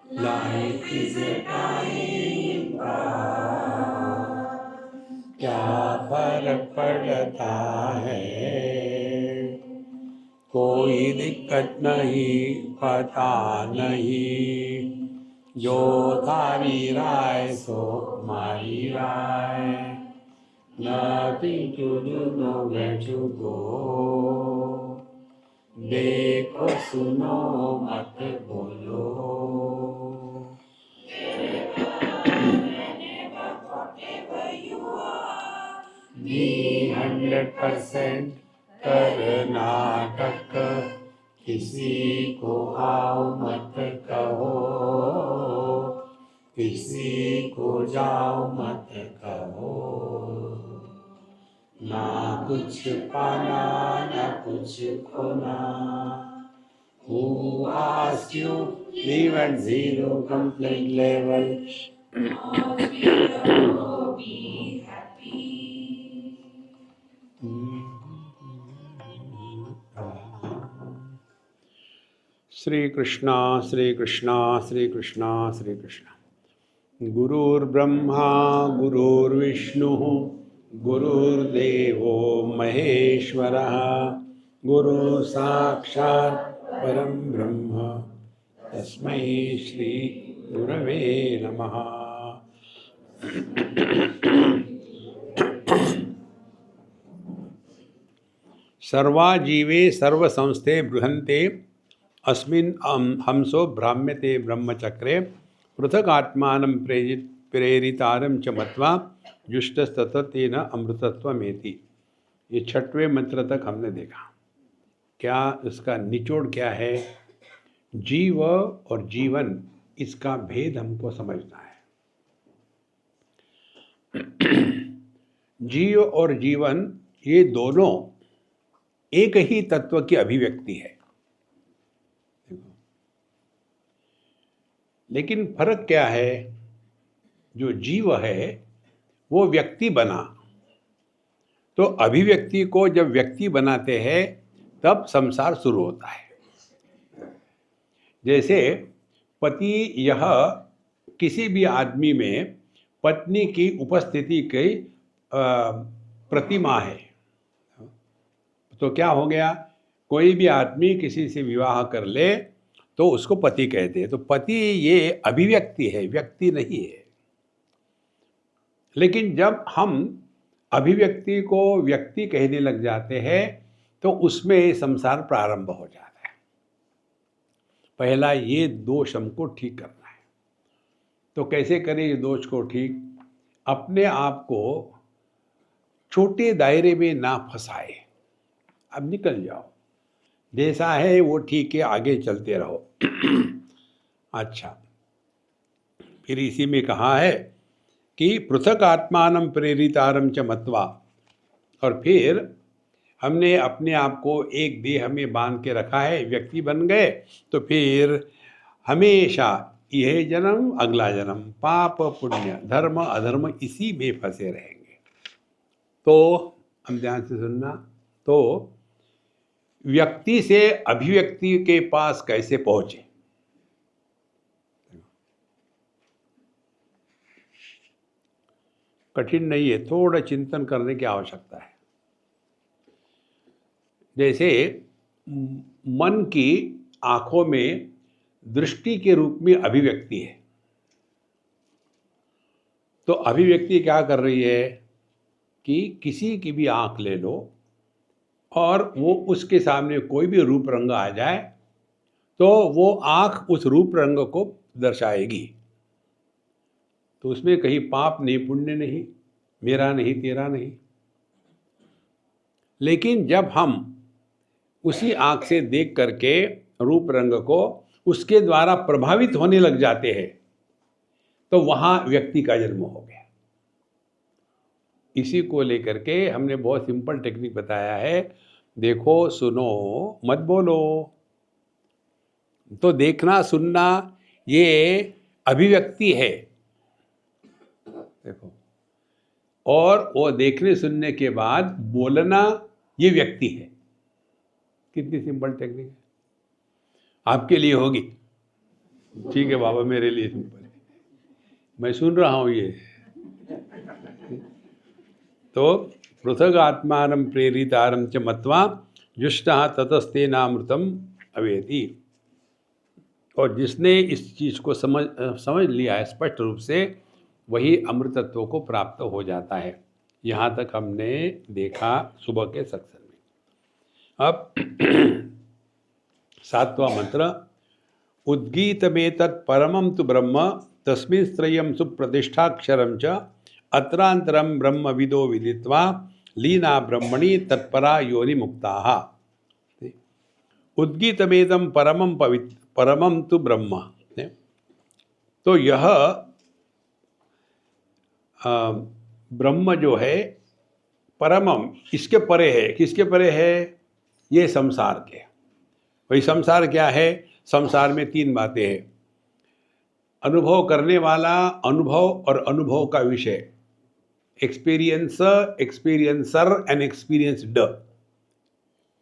Life is a time pass, क्या फर्क पड़ता है, कोई दिक्कत नहीं, पता नहीं, जो थारी राय सो मारी राय, nothing to do, nowhere to go, देखो सुनो मत बोलो, be 100% कर्नाटक, किसी को आओ मत कहो, किसी को जाओ मत कहो, ना कुछ पाना ना कुछ खोना, who asked you live at zero complaint level, be happy. Shri Krishna Shri Krishna Shri Krishna Shri Krishna. गुरुर्ब्रह्मा गुरुर्विष्णु गुरुर्देवो महेश्वरः, गुरु साक्षात् परम ब्रह्म, तस्मै श्री गुरवे नमः। सर्वा जीवे सर्व संस्थे बृहन्ते अस्मिन् हंसो भ्राम्यते ब्रह्मचक्रे, पृथक आत्मानं प्रेरितारं च मत्वा जुष्टस्ततेन अमृतत्वमेति। ये 6वें मंत्र तक हमने देखा। क्या इसका निचोड़ क्या है? जीव और जीवन, इसका भेद हमको समझना है। जीव और जीवन ये दोनों एक ही तत्व की अभिव्यक्ति है, लेकिन फर्क क्या है? जो जीव है वो व्यक्ति बना, तो अभिव्यक्ति को जब व्यक्ति बनाते हैं तब संसार शुरू होता है। जैसे पति, यह किसी भी आदमी में पत्नी की उपस्थिति की प्रतिमा है। तो क्या हो गया? कोई भी आदमी किसी से विवाह कर ले तो उसको पति कहते हैं। तो पति ये अभिव्यक्ति है, व्यक्ति नहीं है। लेकिन जब हम अभिव्यक्ति को व्यक्ति कहने लग जाते हैं तो उसमें संसार प्रारंभ हो जाता है। पहला ये दोष हमको ठीक करना है। तो कैसे करें ये दोष को ठीक? अपने आप को छोटे दायरे में ना फंसाए, अब निकल जाओ, जैसा है वो ठीक है, आगे चलते रहो। अच्छा, फिर इसी में कहा है कि पृथक आत्मानं प्रेरितारं च मत्वा, और फिर हमने अपने आप को एक देह में बांध के रखा है, व्यक्ति बन गए, तो फिर हमेशा यह जन्म अगला जन्म, पाप पुण्य, धर्म अधर्म, इसी में फंसे रहेंगे। तो हम ध्यान से सुनना। तो व्यक्ति से अभिव्यक्ति के पास कैसे पहुंचे? कठिन नहीं है, थोड़ा चिंतन करने की आवश्यकता है। जैसे मन की आंखों में दृष्टि के रूप में अभिव्यक्ति है, तो अभिव्यक्ति क्या कर रही है कि किसी की भी आंख ले लो और वो उसके सामने कोई भी रूप रंग आ जाए तो वो आंख उस रूप रंग को दर्शाएगी। तो उसमें कहीं पाप नहीं, पुण्य नहीं, मेरा नहीं, तेरा नहीं। लेकिन जब हम उसी आंख से देख करके रूप रंग को उसके द्वारा प्रभावित होने लग जाते हैं तो वहां व्यक्ति का जन्म हो गया। इसी को लेकर के हमने बहुत सिंपल टेक्निक बताया है। देखो, सुनो, मत बोलो। तो देखना सुनना ये अभिव्यक्ति है, देखो, और वो देखने सुनने के बाद बोलना ये व्यक्ति है। कितनी सिंपल टेक्निक है, आपके लिए होगी। ठीक है बाबा, मेरे लिए सिंपल है, मैं सुन रहा हूँ ये। तो पृथक आत्मानं प्रेरितारं च मत्वा जुष्टः ततस्तेनामृतम अवेति। और जिसने इस चीज को समझ लिया है स्पष्ट रूप से, वही अमृतत्व को प्राप्त हो जाता है। यहाँ तक हमने देखा सुबह के सत्संग में। अब 7वां मंत्र, उद्गीतमेतत् परमं तु ब्रह्म तस्मिन् त्रयं सुप्रतिष्ठाक्षरं च अत्रांतरं ब्रह्मविदो विदित्वा लीना ब्रह्मणि तत्परा योनि मुक्ताः। उद्गीतमेतं परमं तु ब्रह्म। तो यह ब्रह्म जो है परमम, इसके परे है। किसके परे है? ये संसार के। वही संसार क्या है? संसार में 3 बातें हैं, अनुभव करने वाला, अनुभव और अनुभव का विषय, एक्सपीरियंसर, एक्सपीरियंसर एंड एक्सपीरियंस्ड।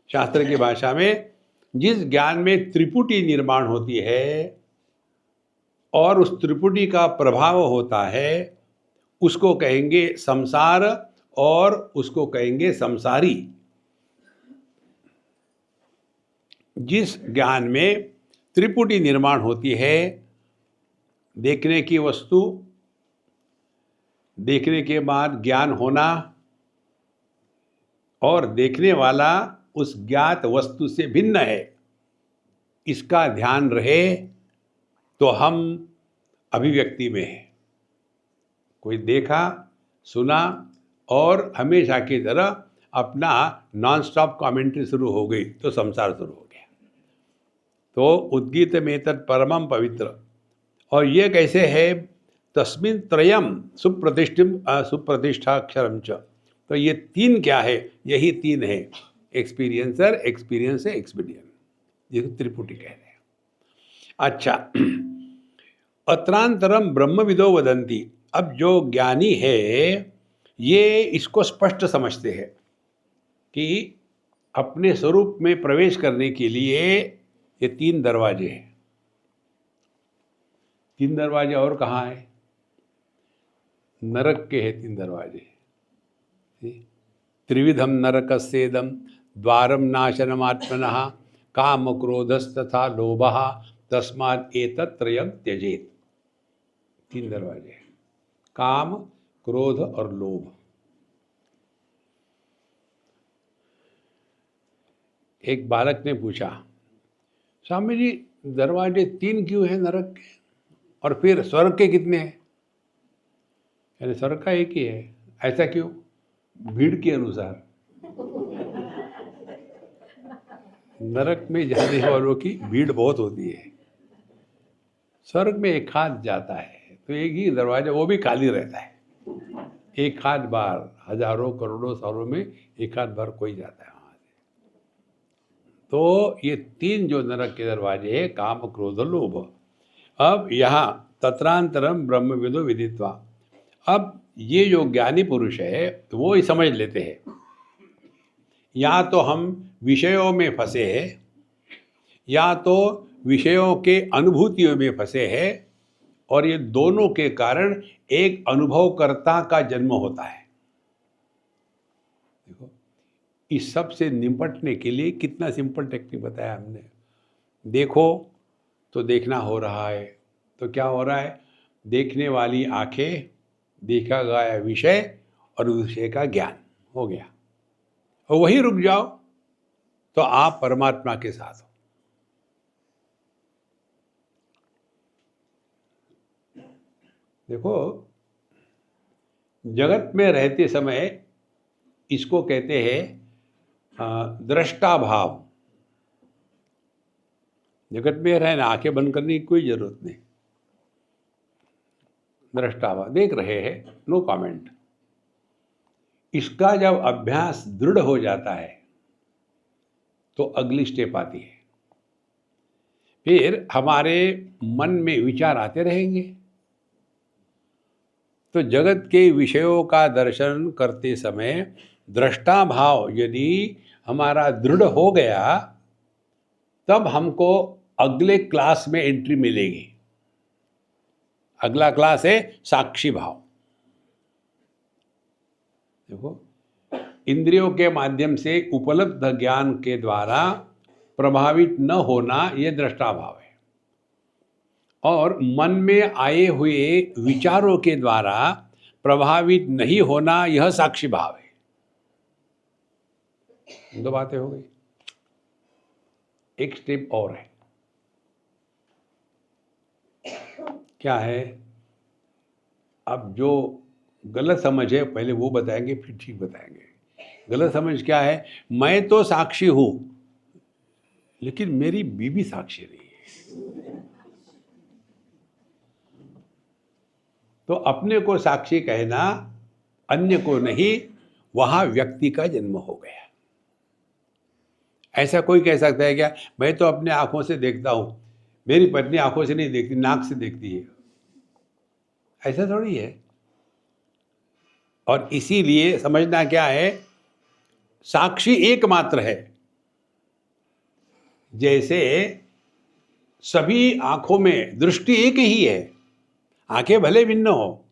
शास्त्र की भाषा में जिस ज्ञान में त्रिपुटी निर्माण होती है और उस त्रिपुटी का प्रभाव होता है, उसको कहेंगे संसार और उसको कहेंगे संसारी। जिस ज्ञान में त्रिपुटी निर्माण होती है, देखने की वस्तु, देखने के बाद ज्ञान होना और देखने वाला उस ज्ञात वस्तु से भिन्न है, इसका ध्यान रहे तो हम अभिव्यक्ति में हैं। कोई देखा, सुना और हमेशा की तरह अपना नॉन स्टॉप कमेंट्री शुरू हो गई तो संसार शुरू हो गया। तो उद्गीत में तत् परमम पवित्र। और ये कैसे है? तस्मिन् त्रयम सुप्रतिष्ठाक्षरम च। तो ये 3 क्या है? यही 3 है, एक्सपीरियंसर, एक्सपीरियंस, एक्सपीरियंस, जिसे त्रिपुटी कहते हैं। अच्छा, अत्रांतरम ब्रह्मविदो वदंती। अब जो ज्ञानी है ये इसको स्पष्ट समझते हैं कि अपने स्वरूप में प्रवेश करने के लिए ये 3 दरवाजे हैं। 3 दरवाजे और कहाँ है? नरक के हैं 3 दरवाजे। त्रिविधम नरकस्येदं द्वारम नाशनमात्मनः काम क्रोधस्तथा लोभः तस्मात् एतत् त्रयं त्यजेत्। 3 दरवाजे, काम, क्रोध और लोभ। एक बालक ने पूछा, स्वामी जी दरवाजे 3 क्यों हैं नरक के, और फिर स्वर्ग के कितने हैं? यानी स्वर्ग का एक ही है, ऐसा क्यों? भीड़ के अनुसार। नरक में जाने वालों की भीड़ बहुत होती है, स्वर्ग में एक हाथ जाता है तो एक ही दरवाजा, वो भी खाली रहता है। एक हाथ बार, हजारों करोड़ों सालों में एक हाथ बार कोई जाता है वहाँ से। तो ये 3 जो नरक के दरवाजे हैं, काम, क्रोध और लोभ। अब यहाँ तत्रांतरम ब्रह्मविदो विदित्वा। अब ये जो ज्ञानी पुरुष है वो ही समझ लेते हैं, या तो हम विषयों में फंसे हैं या तो विषयों के अनुभूतियों में फंसे हैं, और ये दोनों के कारण एक अनुभवकर्ता का जन्म होता है। देखो, इस सब से निपटने के लिए कितना सिंपल टेक्निक बताया हमने। देखो तो देखना हो रहा है, तो क्या हो रहा है? देखने वाली आंखें, देखा गया विषय और विषय का ज्ञान हो गया, और वहीं रुक जाओ तो आप परमात्मा के साथ हो। देखो, जगत में रहते समय इसको कहते हैं दृष्टा भाव। जगत में रहना, आंखें बंद करने की कोई जरूरत नहीं, दृष्टा भाव, देख रहे हैं, नो कमेंट। इसका जब अभ्यास दृढ़ हो जाता है तो अगली स्टेप आती है। फिर हमारे मन में विचार आते रहेंगे, तो जगत के विषयों का दर्शन करते समय दृष्टा भाव यदि हमारा दृढ़ हो गया, तब हमको अगले क्लास में एंट्री मिलेगी। अगला क्लास है साक्षी भाव। देखो, इंद्रियों के माध्यम से उपलब्ध ज्ञान के द्वारा प्रभावित न होना यह दृष्टा भाव है, और मन में आए हुए विचारों के द्वारा प्रभावित नहीं होना यह साक्षी भाव है। दो बातें हो गई। एक स्टेप और है, क्या है? अब जो गलत समझ है पहले वो बताएंगे, फिर ठीक बताएंगे। गलत समझ क्या है? मैं तो साक्षी हूं लेकिन मेरी बीवी साक्षी नहीं है। तो अपने को साक्षी कहना, अन्य को नहीं, वहां व्यक्ति का जन्म हो गया। ऐसा कोई कह सकता है क्या? मैं तो अपने आंखों से देखता हूं, मेरी पत्नी आंखों से नहीं देखती, नाक से देखती है। ऐसा थोड़ी है। और इसीलिए समझना क्या है, साक्षी एकमात्र है। जैसे सभी आंखों में दृष्टि एक ही है, आंखें भले भिन्न हो,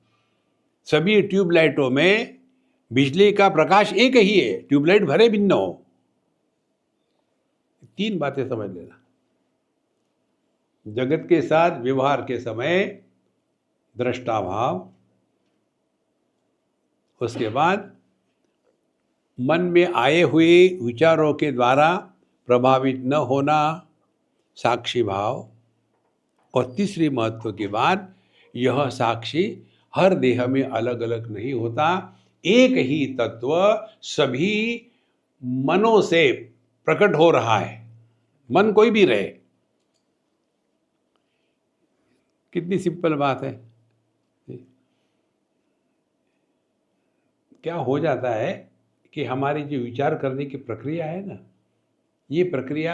सभी ट्यूबलाइटों में बिजली का प्रकाश एक ही है, ट्यूबलाइट भले भिन्न हो। तीन बातें समझ लेना। जगत के साथ व्यवहार के समय दृष्टा भाव, उसके बाद मन में आए हुए विचारों के द्वारा प्रभावित न होना साक्षी भाव, और तीसरी महत्व की बात, यह साक्षी हर देह में अलग अलग नहीं होता, एक ही तत्व सभी मनों से प्रकट हो रहा है, मन कोई भी रहे। कितनी सिंपल बात है। क्या हो जाता है कि हमारी जो विचार करने की प्रक्रिया है ना, ये प्रक्रिया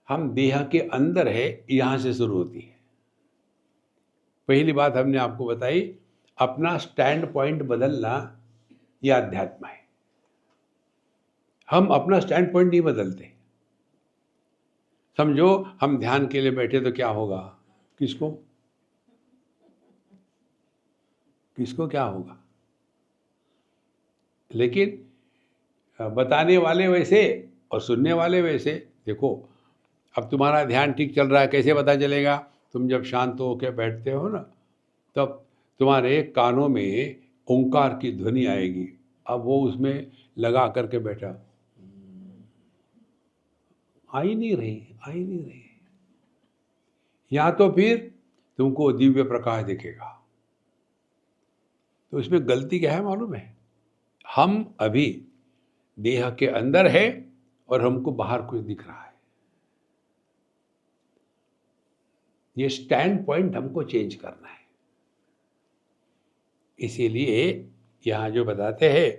हम देह के अंदर है, यहाँ से शुरू होती है। पहली बात हमने आपको बताई, अपना स्टैंड पॉइंट बदलना यह अध्यात्म है। हम अपना स्टैंड पॉइंट नहीं बदलते। समझो हम ध्यान के लिए बैठे तो क्या होगा? किसको किसको क्या होगा? लेकिन बताने वाले वैसे और सुनने वाले वैसे। देखो, अब तुम्हारा ध्यान ठीक चल रहा है, कैसे पता चलेगा? तुम जब शांत होकर बैठते हो ना, तब तुम्हारे कानों में ओंकार की ध्वनि आएगी। अब वो उसमें लगा करके बैठा, आ ही नहीं रही। या तो फिर तुमको दिव्य प्रकाश दिखेगा। तो इसमें गलती क्या है मालूम है? हम अभी देह के अंदर है और हमको बाहर कुछ दिख रहा है। ये स्टैंड पॉइंट हमको चेंज करना है। इसीलिए यहाँ जो बताते हैं,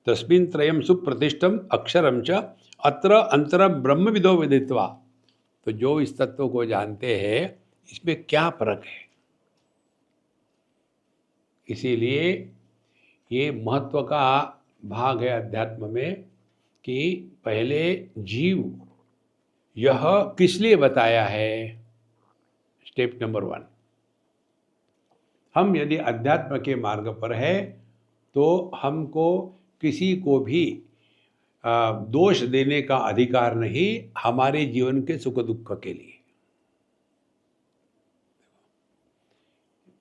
तस्मिन् त्रयं सुप्रतिष्ठम अक्षरम च अत्र अंतर ब्रह्म विदो विदित्वा। तो जो इस तत्व को जानते हैं, इसमें क्या फर्क है? इसीलिए ये महत्व का भाग है अध्यात्म में कि पहले जीव यह किस लिए बताया है। स्टेप नंबर 1, हम यदि अध्यात्म के मार्ग पर है तो हमको किसी को भी दोष देने का अधिकार नहीं, हमारे जीवन के सुख दुख के लिए।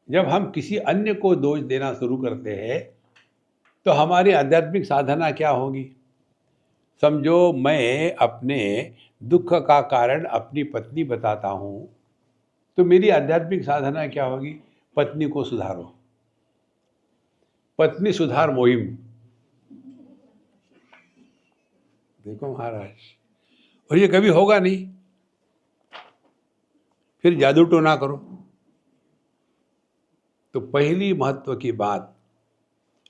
जब हम किसी अन्य को दोष देना शुरू करते हैं तो हमारी आध्यात्मिक साधना क्या होगी? समझो मैं अपने दुख का कारण अपनी पत्नी बताता हूँ, तो मेरी आध्यात्मिक साधना क्या होगी? पत्नी को सुधारो, पत्नी सुधार मुहिम। देखो महाराज, और ये कभी होगा नहीं। फिर जादू टोना करो। तो पहली महत्व की बात,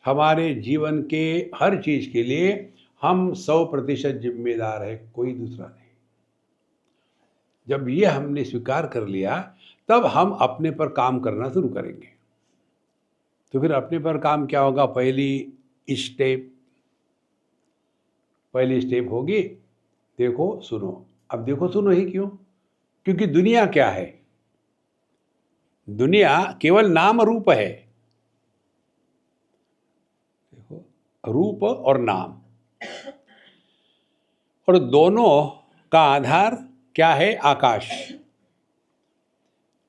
हमारे जीवन के हर चीज के लिए हम 100% जिम्मेदार है, कोई दूसरा नहीं। जब ये हमने स्वीकार कर लिया, तब हम अपने पर काम करना शुरू करेंगे। तो फिर अपने पर काम क्या होगा? पहली स्टेप होगी, देखो सुनो। अब देखो सुनो ही क्यों? क्योंकि दुनिया क्या है? दुनिया केवल नाम रूप है। देखो, रूप और नाम, और दोनों का आधार क्या है? आकाश।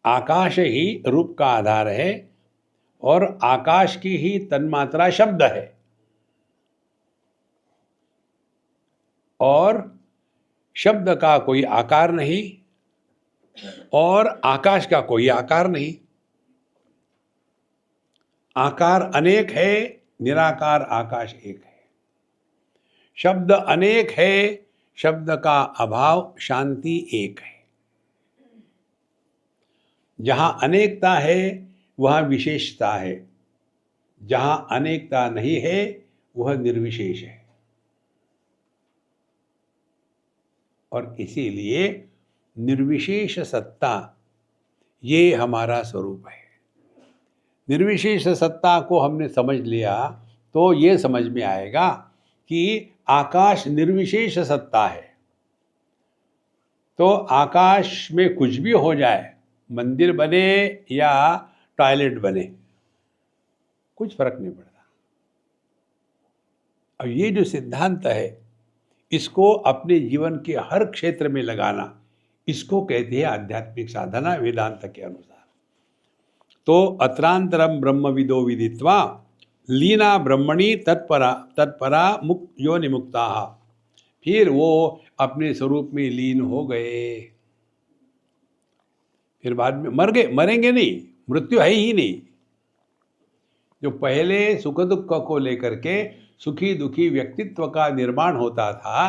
आकाश ही रूप का आधार है और आकाश की ही तन्मात्रा शब्द है। और शब्द का कोई आकार नहीं और आकाश का कोई आकार नहीं। आकार अनेक है, निराकार आकाश एक है। शब्द अनेक है, शब्द का अभाव शांति एक है। जहां अनेकता है वहां विशेषता है, जहां अनेकता नहीं है वह निर्विशेष है। और इसीलिए निर्विशेष सत्ता ये हमारा स्वरूप है। निर्विशेष सत्ता को हमने समझ लिया तो ये समझ में आएगा कि आकाश निर्विशेष सत्ता है। तो आकाश में कुछ भी हो जाए, मंदिर बने या टॉयलेट बने, कुछ फर्क नहीं पड़ता। अब ये जो सिद्धांत है इसको अपने जीवन के हर क्षेत्र में लगाना, इसको कहते हैं आध्यात्मिक साधना वेदांत के अनुसार। तो अत्रांतरम ब्रह्मविदो विदित्वा लीना ब्रह्मणि तत्परा मुक्त योनि मुक्ता। फिर वो अपने स्वरूप में लीन हो गए। फिर बाद में मरेंगे नहीं, मृत्यु है ही नहीं। जो पहले सुख दुख को लेकर के सुखी दुखी व्यक्तित्व का निर्माण होता था,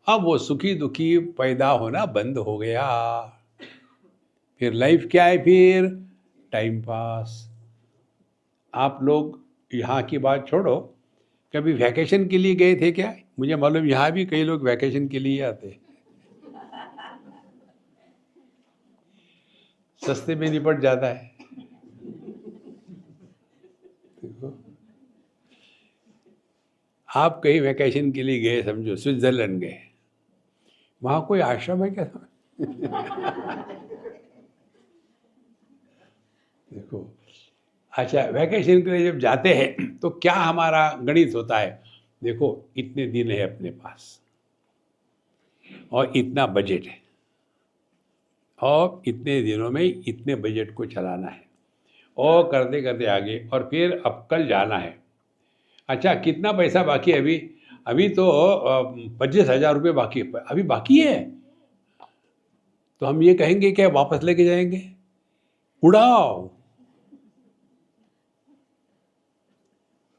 अब वो सुखी दुखी पैदा होना बंद हो गया। फिर लाइफ क्या है? फिर टाइम पास। आप लोग यहाँ की बात छोड़ो, कभी वैकेशन के लिए गए थे क्या? मुझे मालूम यहाँ भी कई लोग वैकेशन के लिए आते, सस्ते में निपट जाता है। देखो, आप कहीं वैकेशन के लिए गए, समझो स्विट्जरलैंड गए, वहाँ कोई आश्रम है क्या? देखो, अच्छा, वैकेशन के लिए जब जाते हैं तो क्या हमारा गणित होता है? देखो, इतने दिन है अपने पास और इतना बजट है और इतने दिनों में इतने बजट को चलाना है और करते करते आगे, और फिर अब कल जाना है। अच्छा, कितना पैसा बाकी है अभी? अभी तो 25,000 रुपये बाकी है। अभी बाकी है तो हम ये कहेंगे कि वापस लेके जाएंगे? उड़ाओ।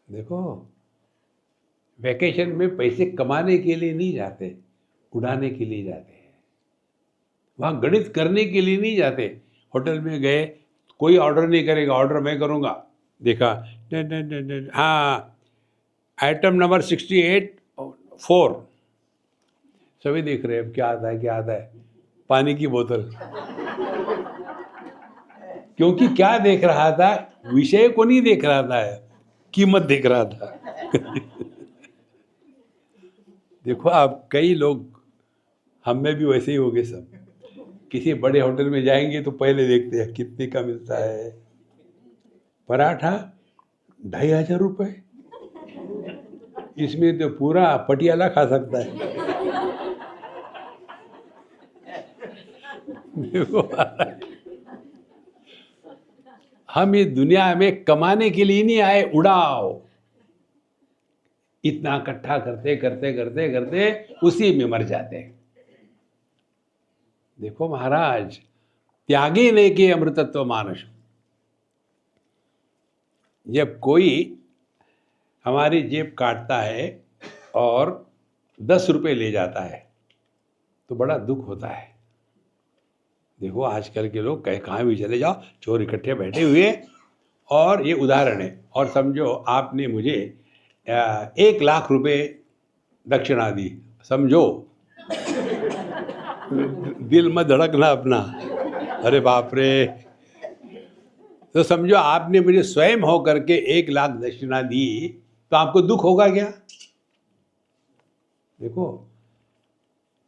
देखो, वैकेशन में पैसे कमाने के लिए नहीं जाते, उड़ाने के लिए जाते हैं। वहाँ गणित करने के लिए नहीं जाते। होटल में गए, कोई ऑर्डर नहीं करेगा, ऑर्डर मैं करूँगा। देखा, हाँ, आइटम नंबर 68 4। सभी देख रहे हैं अब क्या आता है, क्या आता है? पानी की बोतल। क्योंकि क्या देख रहा था? विषय को नहीं देख रहा था, कीमत देख रहा था। देखो, आप कई लोग, हम में भी वैसे ही हो गए सब। किसी बड़े होटल में जाएंगे तो पहले देखते हैं कितने का मिलता है। पराठा 2,500 रुपये, इसमें तो पूरा पटियाला खा सकता है। देखो, हम इस दुनिया में कमाने के लिए नहीं आए, उड़ाओ। इतना इकट्ठा करते करते करते करते उसी में मर जाते हैं। देखो महाराज, त्यागे ने के अमृतत्व मानस। जब कोई हमारी जेब काटता है और 10 रुपये ले जाता है तो बड़ा दुख होता है। देखो, आजकल के लोग कहाँ भी चले जाओ, चोर इकट्ठे बैठे हुए, और ये उदाहरण है। और समझो आपने मुझे 1,00,000 रुपये दक्षिणा दी, समझो, दिल में धड़कना अपना, अरे बाप रे। तो समझो आपने मुझे स्वयं हो करके 1,00,000 दक्षिणा दी, तो आपको दुख होगा क्या? देखो,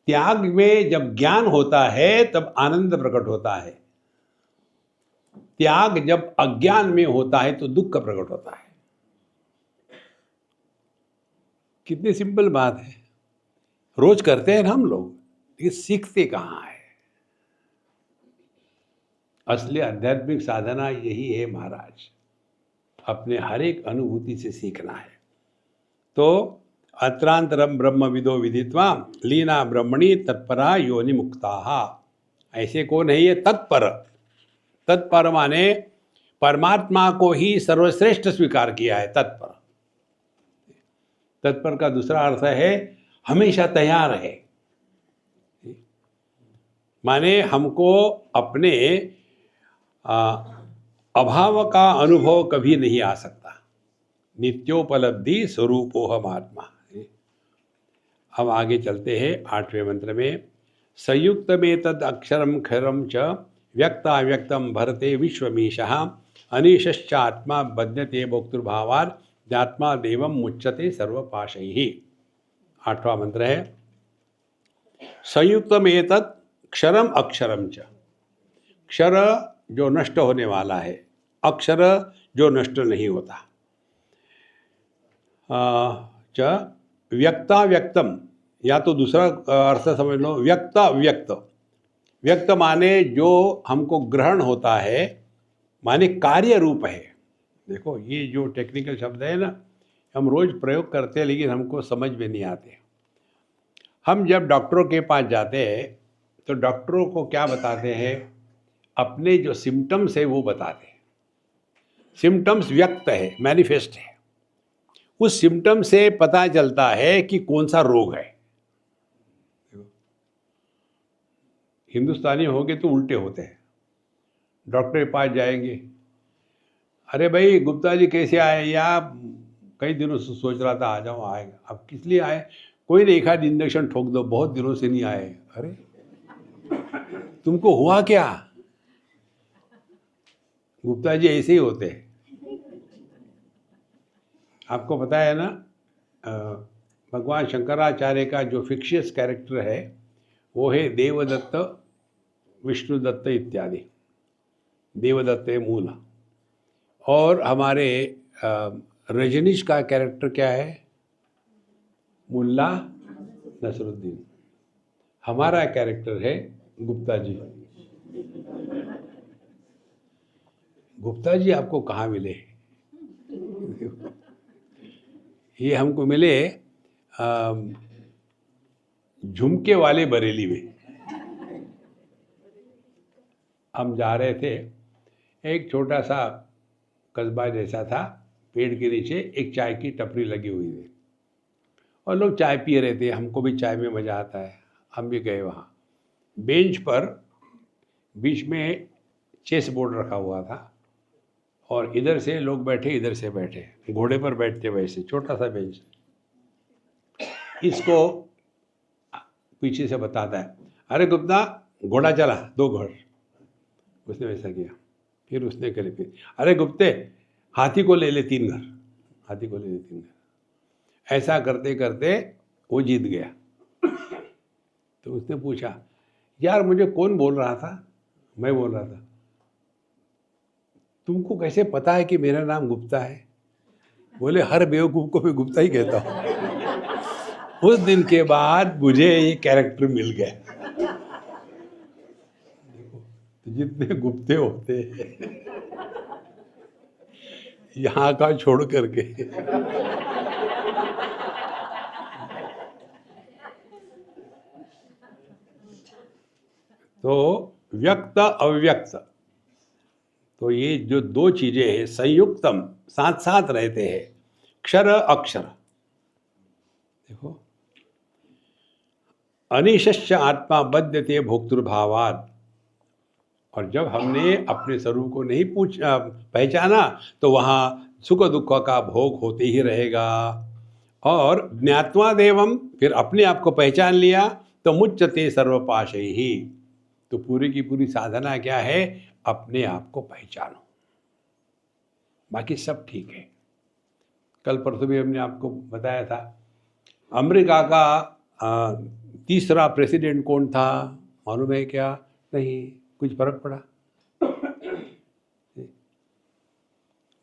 त्याग में जब ज्ञान होता है तब आनंद प्रकट होता है। त्याग जब अज्ञान में होता है तो दुख का प्रकट होता है। कितनी सिंपल बात है, रोज करते हैं ना हम लोग, लेकिन सीखते कहाँ है। असली आध्यात्मिक साधना यही है महाराज, अपने हर एक अनुभूति से सीखना है। तो अत्रांतरम ब्रह्म विदो विदित्वा लीना ब्रह्मणि तत्परा योनि मुक्ता। ऐसे कौन है ये तत्पर? तत्पर माने परमात्मा को ही सर्वश्रेष्ठ स्वीकार किया है। तत्पर, तत्पर का दूसरा अर्थ है हमेशा तैयार है। माने हमको अपने अभाव का अनुभव कभी नहीं आ सकता। नित्योपलब्धि स्वरूपो हम आत्मा। हम आगे चलते हैं 8वें मंत्र में। संयुक्त में तद अक्षरम खरम च व्यक्ताव्यक्तम भरते विश्वमीशः अनीशश्चात्मा बध्यते भोक्तृभावात् ज्ञात्मा देवम मुच्यते सर्वपाशैः। 8वां मंत्र है संयुक्त में तद क्षरम अक्षरम च। क्षर जो नष्ट होने वाला है, अक्षर जो नष्ट नहीं होता। च व्यक्ता व्यक्तम, या तो दूसरा अर्थ समझ लो व्यक्ता व्यक्त। व्यक्त माने जो हमको ग्रहण होता है, माने कार्य रूप है। देखो ये जो टेक्निकल शब्द है ना, हम रोज प्रयोग करते हैं लेकिन हमको समझ में नहीं आते। हम जब डॉक्टरों के पास जाते हैं तो डॉक्टरों को क्या बताते हैं? अपने जो सिम्टम्स है वो बताते हैं। सिम्टम्स व्यक्त है, मैनिफेस्ट है। उस सिम्टम से पता चलता है कि कौन सा रोग है। हिंदुस्तानी होंगे तो उल्टे होते हैं। डॉक्टर के पास जाएंगे, अरे भाई गुप्ता जी कैसे आए? या कई दिनों से सोच रहा था आ जाऊँ, आएगा। अब किस लिए आए? कोई नहीं, एक आध इंजेक्शन ठोक दो, बहुत दिनों से नहीं आए। अरे तुमको हुआ क्या? गुप्ता जी ऐसे ही होते हैं। आपको पता है ना, भगवान शंकराचार्य का जो फिक्शियस कैरेक्टर है वो है देवदत्त, विष्णुदत्त इत्यादि। देवदत्त है मूल। और हमारे रजनीश का कैरेक्टर क्या है? मुल्ला नसरुद्दीन। हमारा कैरेक्टर है गुप्ता जी। गुप्ता जी आपको कहाँ मिले? ये हमको मिले झुमके वाले बरेली में। हम जा रहे थे, एक छोटा सा कस्बा जैसा था, पेड़ के नीचे एक चाय की टपरी लगी हुई थी और लोग चाय पी रहे थे। हमको भी चाय में मज़ा आता है, हम भी गए वहाँ। बेंच पर बीच में चेस बोर्ड रखा हुआ था और इधर से लोग बैठे, इधर से बैठे, घोड़े पर बैठते वैसे, छोटा सा बेंच। इसको पीछे से बताता है, अरे गुप्ता घोड़ा चला, 2 घोड़। उसने वैसा किया। फिर उसने करे, फिर अरे गुप्ते हाथी को ले ले 3 घर, हाथी को ले ले 3 घर। ऐसा करते करते वो जीत गया। तो उसने पूछा, यार मुझे कौन बोल रहा था? मैं बोल रहा था। तुमको कैसे पता है कि मेरा नाम गुप्ता है? बोले हर बेवकूफ़ को मैं गुप्ता ही कहता हूँ। उस दिन के बाद मुझे ये कैरेक्टर मिल गया। तो जितने गुप्ते होते हैं यहाँ का छोड़ करके, तो व्यक्त अव्यक्त, तो ये जो 2 चीजें हैं संयुक्तम, साथ साथ रहते हैं, क्षर अक्षर। देखो अनिशश्च आत्मा बध्यते भोक्तृभावात्। और जब हमने अपने स्वरूप को नहीं पहचाना तो वहाँ सुख दुख का भोग होते ही रहेगा। और ज्ञात्वा देवम, फिर अपने आप को पहचान लिया तो मुच्यते सर्वपाशैः। तो पूरी की पूरी साधना क्या है? अपने आप को पहचानो, बाकी सब ठीक है। कल परसों भी हमने आपको बताया था, अमेरिका का तीसरा प्रेसिडेंट कौन था? मालूम है क्या? नहीं, कुछ फर्क पड़ा?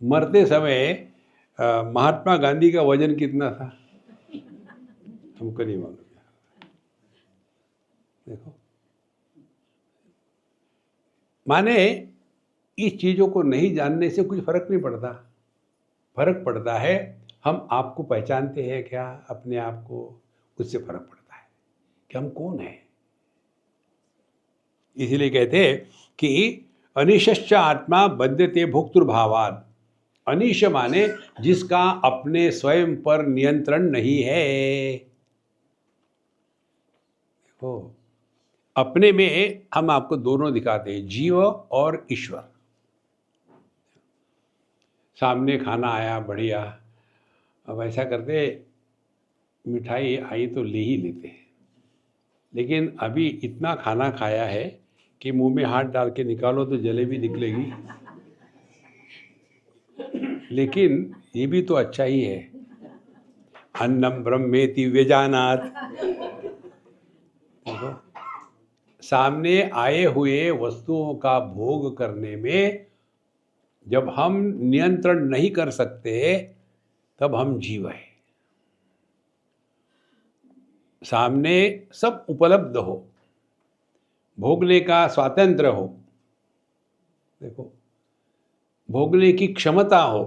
मरते समय महात्मा गांधी का वजन कितना था हमको नहीं मालूम। देखो, माने इस चीजों को नहीं जानने से कुछ फर्क नहीं पड़ता। फर्क पड़ता है हम आपको पहचानते हैं क्या, अपने आप को, उससे फर्क पड़ता है कि हम कौन हैं। इसलिए कहते हैं कि अनिश्च आत्मा बध्यते भोक्तृभावात्। अनिश माने जिसका अपने स्वयं पर नियंत्रण नहीं है। देखो, अपने में हम आपको दोनों दिखाते हैं, जीव और ईश्वर। सामने खाना आया बढ़िया, अब ऐसा करते, मिठाई आई तो ले ही लेते हैं, लेकिन अभी इतना खाना खाया है कि मुंह में हाथ डाल के निकालो तो जलेबी निकलेगी। लेकिन ये भी तो अच्छा ही है, अन्नम ब्रह्मेति व्यजानात्। देखो, सामने आए हुए वस्तुओं का भोग करने में जब हम नियंत्रण नहीं कर सकते तब हम जीव हैं। सामने सब उपलब्ध हो, भोगने का स्वातंत्र्य हो, देखो, भोगने की क्षमता हो,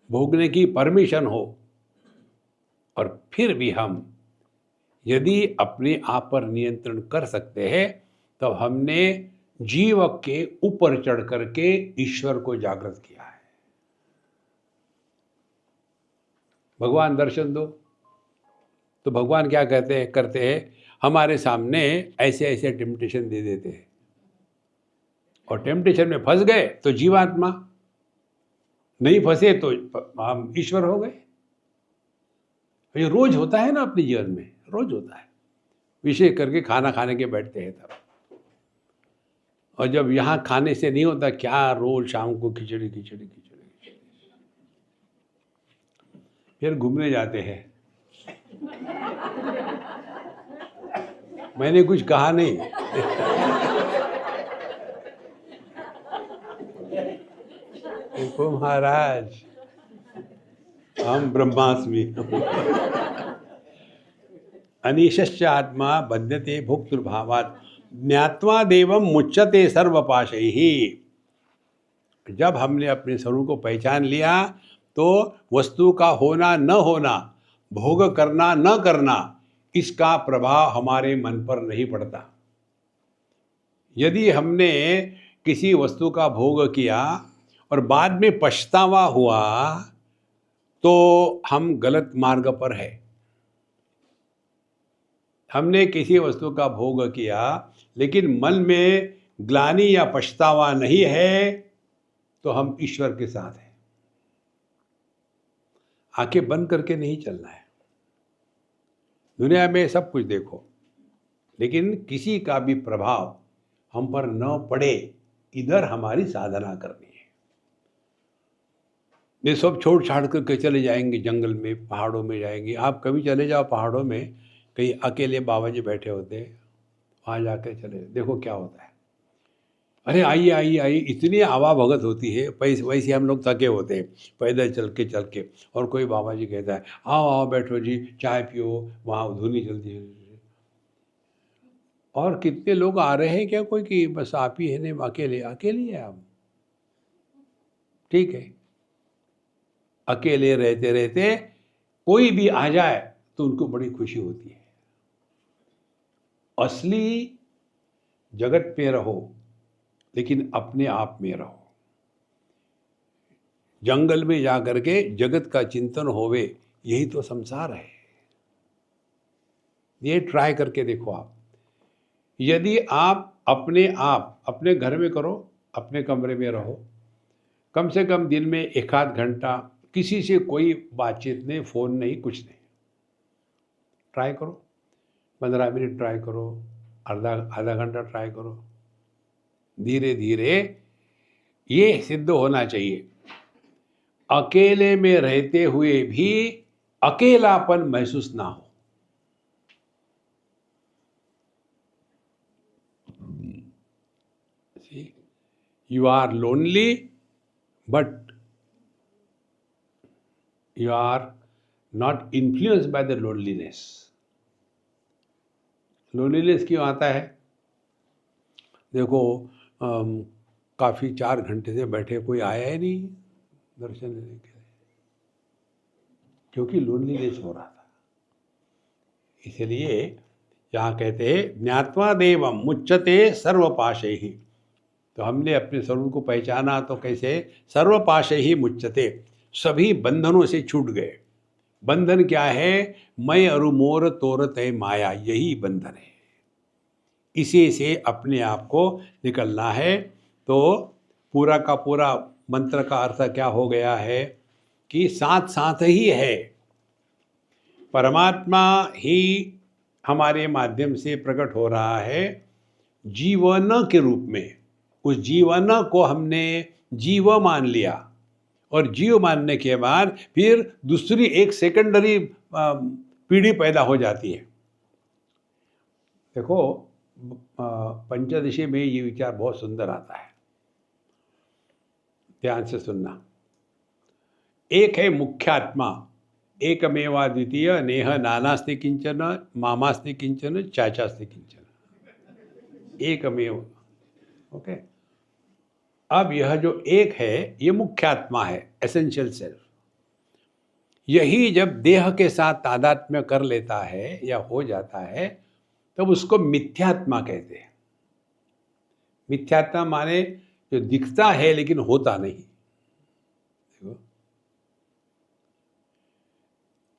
भोगने की परमिशन हो, और फिर भी हम यदि अपने आप पर नियंत्रण कर सकते हैं तो हमने जीव के ऊपर चढ़ करके ईश्वर को जागृत किया है। भगवान दर्शन दो, तो भगवान क्या कहते हैं, करते हैं, हमारे सामने ऐसे ऐसे टेम्पटेशन दे देते हैं, और टेम्पटेशन में फंस गए तो जीवात्मा, नहीं फंसे तो हम ईश्वर हो गए। ये रोज होता है ना अपने जीवन में, रोज होता है। विशेष करके खाना खाने के बैठते हैं तब, और जब यहाँ खाने से नहीं होता, क्या रोज शाम को खिचड़ी खिचड़ी खिचड़ी खिचड़ी, फिर घूमने जाते हैं। मैंने कुछ कहा नहीं। देखो महाराज, हम ब्रह्मास्मि। अनिश्च आत्मा बध्यते भोक्तृभावात् ज्ञात्वा देवं मुच्यते सर्वपाशैः। जब हमने अपने स्वरूप को पहचान लिया तो वस्तु का होना न होना, भोग करना न करना, इसका प्रभाव हमारे मन पर नहीं पड़ता। यदि हमने किसी वस्तु का भोग किया और बाद में पछतावा हुआ तो हम गलत मार्ग पर है। हमने किसी वस्तु का भोग किया लेकिन मन में ग्लानि या पछतावा नहीं है तो हम ईश्वर के साथ हैं। आंखें बंद करके नहीं चलना है। दुनिया में सब कुछ देखो, लेकिन किसी का भी प्रभाव हम पर न पड़े, इधर हमारी साधना करनी है। ये सब छोड़ छाड़ करके चले जाएंगे, जंगल में पहाड़ों में जाएंगे। आप कभी चले जाओ पहाड़ों में, कहीं अकेले बाबा जी बैठे होते हैं, वहाँ जाकर चले देखो क्या होता है। अरे आइए आइए आइए, इतनी आवा भगत होती है। वैसे हम लोग थके होते हैं पैदल चल के, और कोई बाबा जी कहता है आओ आओ बैठो जी, चाय पियो, वहाँ धुनी चलती है। और कितने लोग आ रहे हैं क्या, कोई कि बस आप ही है नहीं, अकेले अकेले है आप, ठीक है। अकेले रहते रहते कोई भी आ जाए तो उनको बड़ी खुशी होती है। असली जगत में रहो लेकिन अपने आप में रहो। जंगल में जा करके जगत का चिंतन होवे, यही तो संसार है। ये ट्राई करके देखो आप। यदि आप अपने घर में करो, अपने कमरे में रहो, कम से कम दिन में 1 आध घंटा, किसी से कोई बातचीत नहीं, फ़ोन नहीं, कुछ नहीं, ट्राई करो। 15 मिनट ट्राई करो, आधा घंटा ट्राई करो। धीरे धीरे ये सिद्ध होना चाहिए, अकेले में रहते हुए भी अकेलापन महसूस ना हो। You are lonely but you are not influenced by the loneliness. Loneliness क्यों आता है? देखो, काफ़ी 4 घंटे से बैठे, कोई आया ही नहीं दर्शन लेने के लिए, क्योंकि लोनलीनेस हो रहा था। इसलिए यहाँ कहते हैं ज्ञात्वा देवम मुच्यते सर्वपाशैः। तो हमने अपने स्वरूप को पहचाना तो कैसे? सर्वपाशैः मुच्यते, सभी बंधनों से छूट गए। बंधन क्या है? मैं अरु मोर तोर तय माया, यही बंधन है। इसी से अपने आप को निकलना है। तो पूरा का पूरा मंत्र का अर्थ क्या हो गया है कि साथ साथ ही है, परमात्मा ही हमारे माध्यम से प्रकट हो रहा है जीवन के रूप में। उस जीवन को हमने जीव मान लिया, और जीव मानने के बाद फिर दूसरी एक सेकेंडरी पीढ़ी पैदा हो जाती है। देखो, पंचदशी में ये विचार बहुत सुंदर आता है, ध्यान से सुनना। एक है मुख्यात्मा, एकमेवा द्वितीय, नेह नानास्ति किंचन, मामास्ति किंचन, चाचास्ति किंचन, एकमेव। ओके, अब यह जो एक है ये मुख्यात्मा है, एसेंशियल सेल्फ। यही जब देह के साथ तादात्म्य कर लेता है या हो जाता है तब उसको मिथ्यात्मा कहते हैं। मिथ्यात्मा माने जो दिखता है लेकिन होता नहीं। देखो,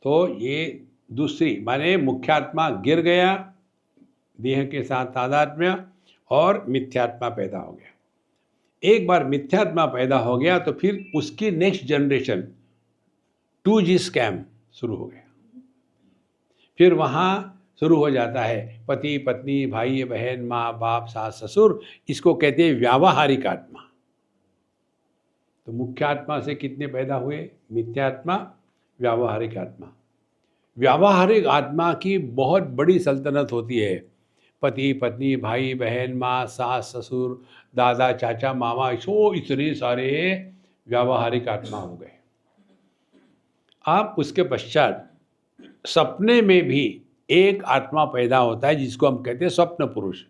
तो ये दूसरी माने मुख्यात्मा गिर गया, देह के साथ तादात्म्य, और मिथ्यात्मा पैदा हो गया। एक बार मिथ्यात्मा पैदा हो गया तो फिर उसकी नेक्स्ट जनरेशन 2G स्कैम शुरू हो गया। फिर वहाँ शुरू हो जाता है पति पत्नी, भाई बहन, माँ बाप, सास ससुर, इसको कहते हैं व्यावहारिक आत्मा। तो मुख्य आत्मा से कितने पैदा हुए? मिथ्यात्मा, व्यावहारिक आत्मा। व्यावहारिक आत्मा की बहुत बड़ी सल्तनत होती है। पति पत्नी, भाई बहन, माँ, सास ससुर, दादा चाचा मामा, सो इतने सारे व्यावहारिक आत्मा हो गए। आप उसके पश्चात सपने में भी एक आत्मा पैदा होता है जिसको हम कहते हैं स्वप्न पुरुष।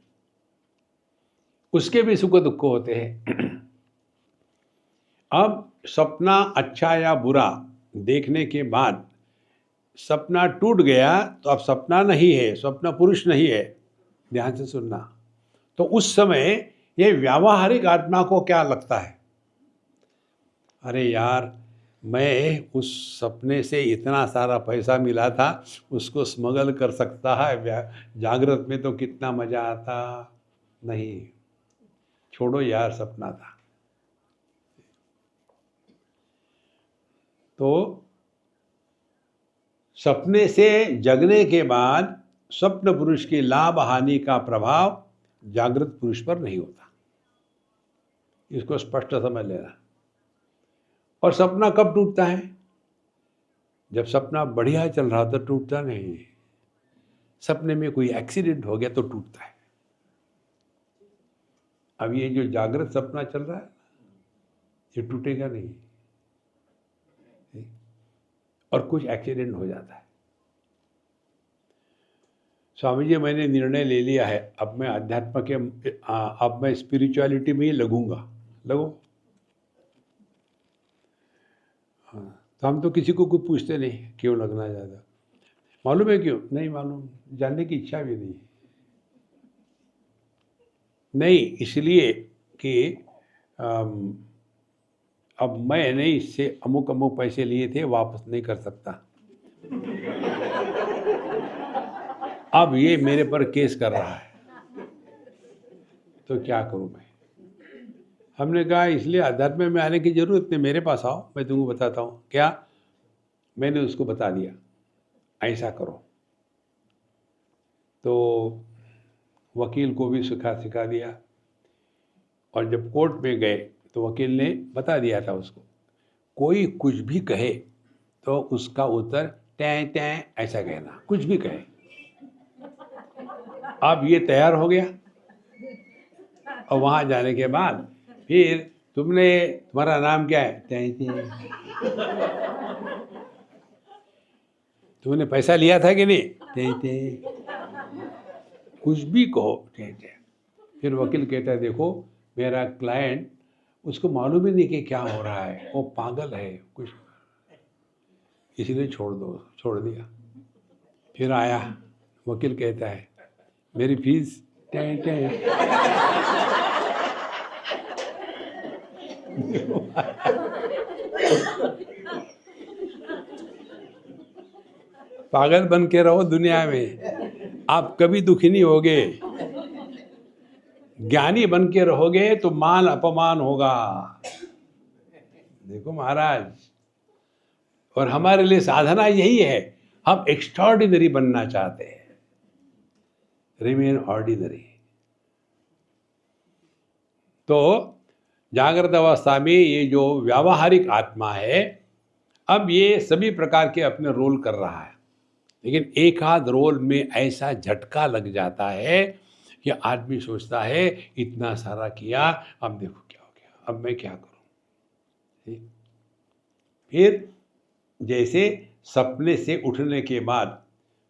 उसके भी सुख दुख होते हैं। अब सपना अच्छा या बुरा देखने के बाद सपना टूट गया तो अब सपना नहीं है, स्वप्न पुरुष नहीं है। ध्यान से सुनना। तो उस समय ये व्यावहारिक आत्मा को क्या लगता है? अरे यार, मैं उस सपने से इतना सारा पैसा मिला था, उसको स्मगल कर सकता है, जागृत में तो कितना मजा आता। नहीं, छोड़ो यार, सपना था। तो सपने से जगने के बाद स्वप्न पुरुष की लाभ हानि का प्रभाव जागृत पुरुष पर नहीं होता। इसको स्पष्ट समझ लेना। और सपना कब टूटता है? जब सपना बढ़िया चल रहा तो टूटता नहीं, सपने में कोई एक्सीडेंट हो गया तो टूटता है। अब ये जो जागृत सपना चल रहा है ये टूटेगा नहीं, और कुछ एक्सीडेंट हो जाता है। स्वामी जी, मैंने निर्णय ले लिया है, अब मैं अध्यात्म के अब मैं स्पिरिचुअलिटी में ही लगूंगा। लगो। तो हम तो किसी को कुछ पूछते नहीं क्यों लगना ज़्यादा। मालूम है क्यों? नहीं मालूम, जानने की इच्छा भी नहीं। नहीं, इसलिए कि अब मैंने इससे अमुक अमुक पैसे लिए थे, वापस नहीं कर सकता। अब ये मेरे पर केस कर रहा है, तो क्या करूं मैं? हमने कहा इसलिए अध्यात्म में आने की जरूरत नहीं, मेरे पास आओ, मैं तुमको बताता हूँ। क्या? मैंने उसको बता दिया ऐसा करो। तो वकील को भी सिखा दिया, और जब कोर्ट में गए तो वकील ने बता दिया था उसको, कोई कुछ भी कहे तो उसका उत्तर टैं टैं ऐसा कहना, कुछ भी कहे। अब ये तैयार हो गया, और वहाँ जाने के बाद फिर तुम्हारा नाम क्या है? तुमने पैसा लिया था कि नहीं? कुछ भी कहो। फिर वकील कहता है देखो मेरा क्लाइंट, उसको मालूम ही नहीं कि क्या हो रहा है, वो पागल है कुछ, इसलिए छोड़ दिया। फिर आया, वकील कहता है मेरी फीस पागल बन के रहो दुनिया में, आप कभी दुखी नहीं होगे। ज्ञानी बन के रहोगे तो मान अपमान होगा। देखो महाराज, और हमारे लिए साधना यही है, हम एक्स्ट्राऑर्डिनरी बनना चाहते हैं, रिमेन ऑर्डिनरी। तो जागृत अवस्था में ये जो व्यावहारिक आत्मा है, अब ये सभी प्रकार के अपने रोल कर रहा है, लेकिन एक आध रोल में ऐसा झटका लग जाता है कि आदमी सोचता है इतना सारा किया, अब देखो क्या हो गया, अब मैं क्या करूं। फिर जैसे सपने से उठने के बाद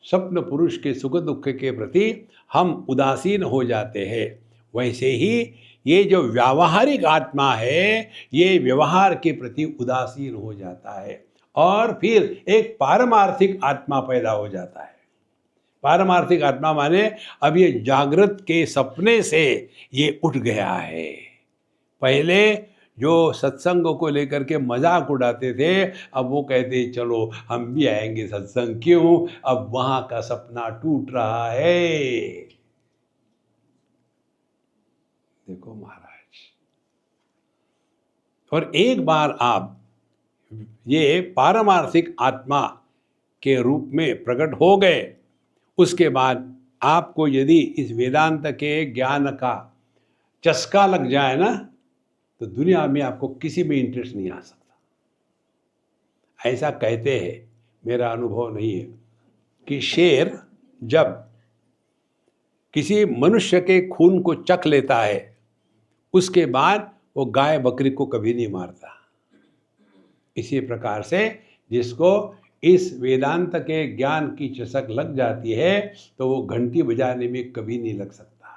स्वप्न पुरुष के सुख दुख के प्रति हम उदासीन हो जाते हैं, वैसे ही ये जो व्यावहारिक आत्मा है ये व्यवहार के प्रति उदासीन हो जाता है, और फिर एक पारमार्थिक आत्मा पैदा हो जाता है। पारमार्थिक आत्मा माने अब ये जागृत के सपने से ये उठ गया है। पहले जो सत्संग को लेकर के मजाक उड़ाते थे, अब वो कहते चलो हम भी आएंगे सत्संग, क्यों, अब वहां का सपना टूट रहा है। देखो महाराज, और एक बार आप ये पारमार्थिक आत्मा के रूप में प्रकट हो गए, उसके बाद आपको यदि इस वेदांत के ज्ञान का चस्का लग जाए ना, तो दुनिया में आपको किसी में इंटरेस्ट नहीं आ सकता। ऐसा कहते हैं, मेरा अनुभव नहीं है, कि शेर जब किसी मनुष्य के खून को चख लेता है, उसके बाद वो गाय बकरी को कभी नहीं मारता। इसी प्रकार से जिसको इस वेदांत के ज्ञान की चसक लग जाती है, तो वो घंटी बजाने में कभी नहीं लग सकता,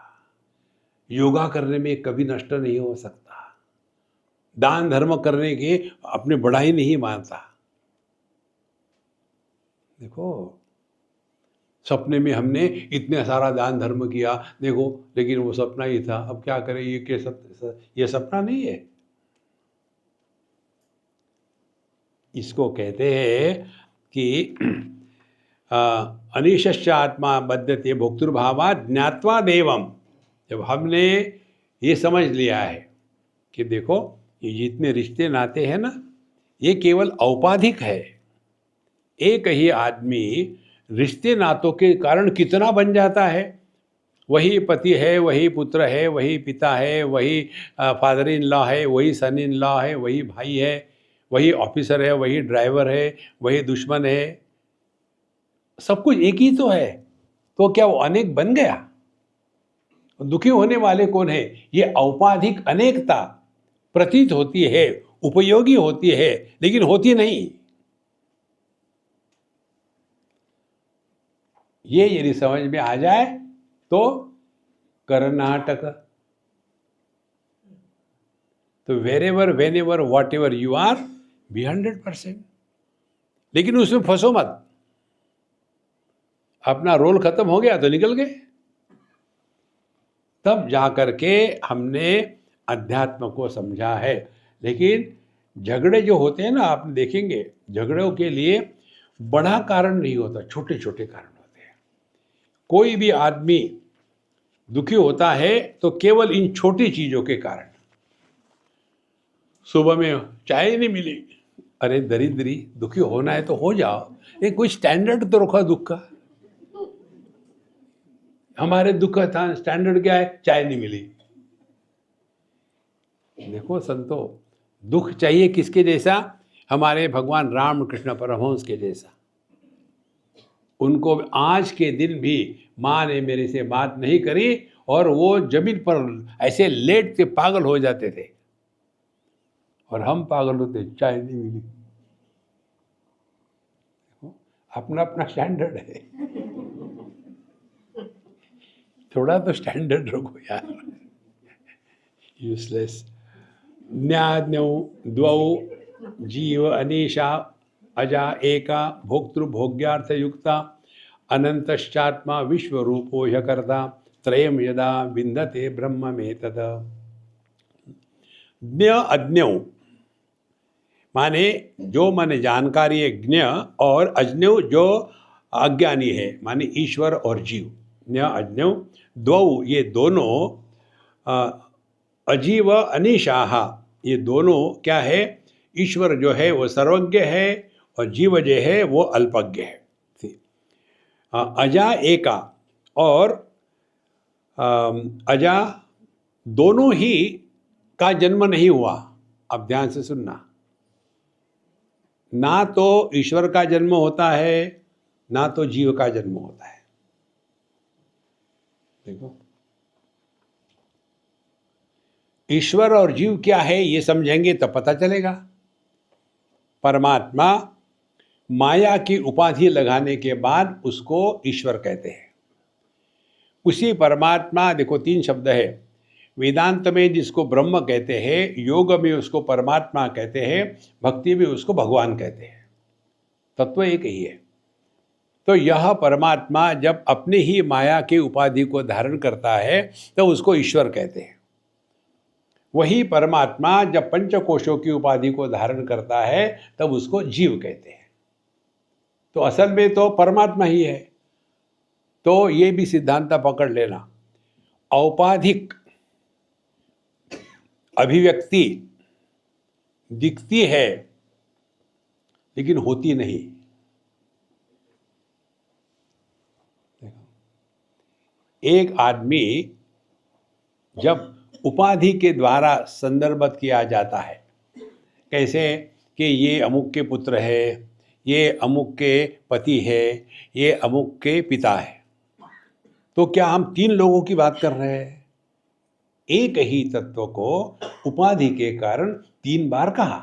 योगा करने में कभी नष्ट नहीं हो सकता, दान धर्म करने की अपनी बढ़ाई नहीं मानता। देखो सपने में हमने इतने सारा दान धर्म किया, देखो, लेकिन वो सपना ही था, अब क्या करें, ये सपना नहीं है। इसको कहते हैं कि अनिशश्च आत्मा बध्यते भोक्तृभावात् ज्ञात्वा देवम। जब हमने ये समझ लिया है कि देखो ये जितने रिश्ते नाते हैं ना, ये केवल औपाधिक है। एक ही आदमी रिश्ते नातों के कारण कितना बन जाता है, वही पति है, वही पुत्र है, वही पिता है, वही फादर इन लॉ है, वही सन इन लॉ है, वही भाई है, वही ऑफिसर है, वही ड्राइवर है, वही दुश्मन है, सब कुछ एक ही तो है। तो क्या वो अनेक बन गया? दुखी होने वाले कौन है? ये औपाधिक अनेकता प्रतीत होती है, उपयोगी होती है, लेकिन होती नहीं। ये यदि समझ में आ जाए तो कर्नाटक, तो wherever whenever whatever you are, be 100%। लेकिन उसमें फंसो मत, अपना रोल खत्म हो गया तो निकल गए। तब जाकर के हमने अध्यात्म को समझा है। लेकिन झगड़े जो होते हैं ना, आप देखेंगे झगड़ों के लिए बड़ा कारण नहीं होता, छोटे छोटे कारण होते हैं। कोई भी आदमी दुखी होता है तो केवल इन छोटी चीजों के कारण। सुबह में चाय नहीं मिली, अरे दरिद्री, दुखी होना है तो हो जाओ, ये कोई स्टैंडर्ड तो रखा दुख का। हमारे दुख का था स्टैंडर्ड क्या है? चाय नहीं मिली। देखो संतो, दुख चाहिए किसके जैसा? हमारे भगवान राम कृष्ण परमहंस के जैसा। उनको आज के दिन भी माँ ने मेरे से बात नहीं करी और वो जमीन पर ऐसे लेट के पागल हो जाते थे। और हम पागल होते चाय नहीं मिली। अपना अपना स्टैंडर्ड है, थोड़ा तो स्टैंडर्ड रखो यार। यूजलेस। ज्ञानौ द्वौ जीव अनीशा अजा एका भोक्तृभोग्यार्थ युक्ता अनंतश्चात्मा विश्वरूपो ह्यकर्ता त्रयं यदा विन्दते ब्रह्म में तद। ज्ञ अज्ञौ माने जो माने जानकारी है ज्ञ, और अज्ञौ जो अज्ञानी है माने ईश्वर और जीव। ज्ञ अज्ञौ द्वौ ये दोनों अजीव अनीशाह ये दोनों क्या है, ईश्वर जो है वो सर्वज्ञ है और जीव जो है वो अल्पज्ञ है। अजा एका और अजा दोनों ही का जन्म नहीं हुआ। अब ध्यान से सुनना, ना तो ईश्वर का जन्म होता है ना तो जीव का जन्म होता है। देखो ईश्वर और जीव क्या है ये समझेंगे तो पता चलेगा। परमात्मा माया की उपाधि लगाने के बाद उसको ईश्वर कहते हैं। उसी परमात्मा, देखो तीन शब्द है, वेदांत में जिसको ब्रह्म कहते हैं, योग में उसको परमात्मा कहते हैं, भक्ति में उसको भगवान कहते हैं। तत्व एक ही है। तो यह परमात्मा जब अपने ही माया की उपाधि को धारण करता है तो उसको ईश्वर कहते हैं। वही परमात्मा जब पंचकोशों की उपाधि को धारण करता है तब उसको जीव कहते हैं। तो असल में तो परमात्मा ही है। तो ये भी सिद्धांत पकड़ लेना, औपाधिक अभिव्यक्ति दिखती है लेकिन होती नहीं। एक आदमी जब उपाधि के द्वारा संदर्भित किया जाता है, कैसे कि ये अमुक के पुत्र है, ये अमुक के पति है, ये अमुक के पिता है, तो क्या हम तीन लोगों की बात कर रहे हैं? एक ही तत्व को उपाधि के कारण तीन बार कहा।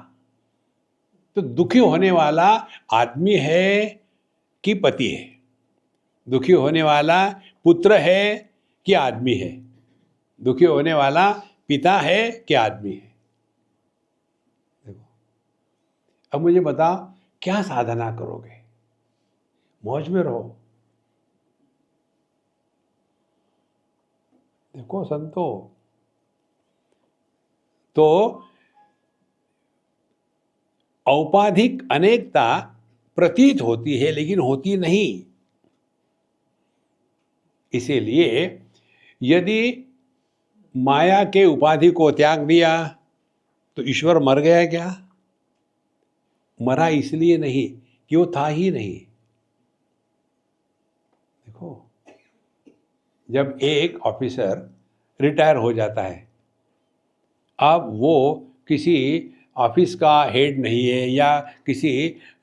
तो दुखी होने वाला आदमी है कि पति है, दुखी होने वाला पुत्र है कि आदमी है, दुखी होने वाला पिता है कि आदमी है। देखो अब मुझे बताओ क्या साधना करोगे? मौज में रहो। देखो संतो, तो औपाधिक अनेकता प्रतीत होती है लेकिन होती नहीं। इसीलिए यदि माया के उपाधि को त्याग दिया तो ईश्वर मर गया क्या? मरा इसलिए नहीं कि वो था ही नहीं। देखो जब एक ऑफिसर रिटायर हो जाता है, अब वो किसी ऑफिस का हेड नहीं है या किसी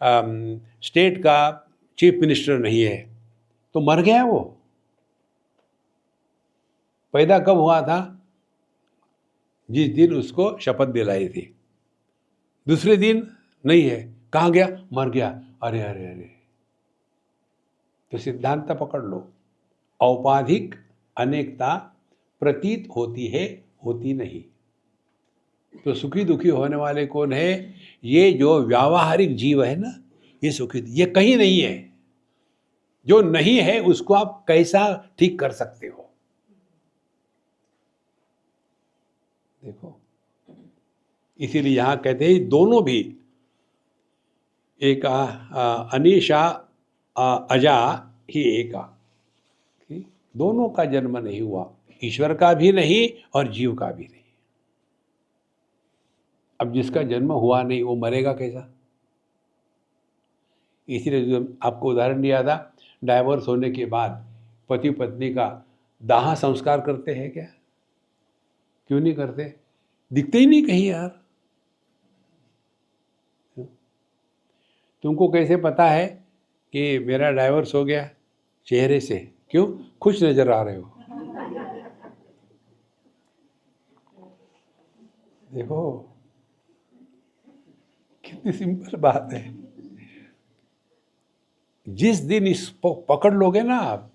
स्टेट का चीफ मिनिस्टर नहीं है, तो मर गया वो। पैदा कब हुआ था? जिस दिन उसको शपथ दिलाई थी। दूसरे दिन नहीं है, कहाँ गया? मर गया। अरे अरे अरे। तो सिद्धांत पकड़ लो, औपाधिक अनेकता प्रतीत होती है, होती नहीं। तो सुखी दुखी होने वाले कौन है? ये जो व्यावहारिक जीव है ना, ये सुखी, ये कहीं नहीं है। जो नहीं है उसको आप कैसा ठीक कर सकते हो? देखो इसीलिए यहां कहते हैं दोनों भी, एक अनीशा अजा ही एका, दोनों का जन्म नहीं हुआ, ईश्वर का भी नहीं और जीव का भी नहीं। अब जिसका जन्म हुआ नहीं वो मरेगा कैसा? इसीलिए जो आपको उदाहरण दिया था, डाइवोर्स होने के बाद पति पत्नी का दाह संस्कार करते हैं क्या? क्यों नहीं करते? दिखते ही नहीं कहीं यार। तुमको कैसे पता है कि मेरा डाइवोर्स हो गया? चेहरे से। क्यों? खुश नजर आ रहे हो। देखो कितनी सिंपल बात है। जिस दिन इसको पकड़ लोगे ना आप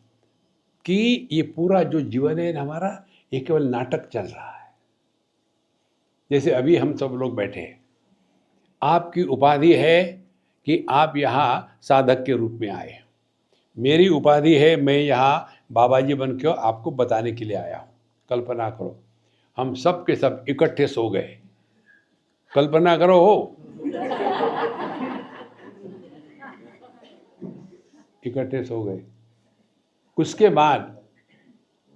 कि ये पूरा जो जीवन है ना हमारा, ये केवल नाटक चल रहा है। जैसे अभी हम सब लोग बैठे हैं, आपकी उपाधि है कि आप यहाँ साधक के रूप में आए, मेरी उपाधि है मैं यहाँ बाबा जी बन के आपको बताने के लिए आया हूँ। कल्पना करो हम सब के सब इकट्ठे सो गए, कल्पना करो हो इकट्ठे सो गए। उसके बाद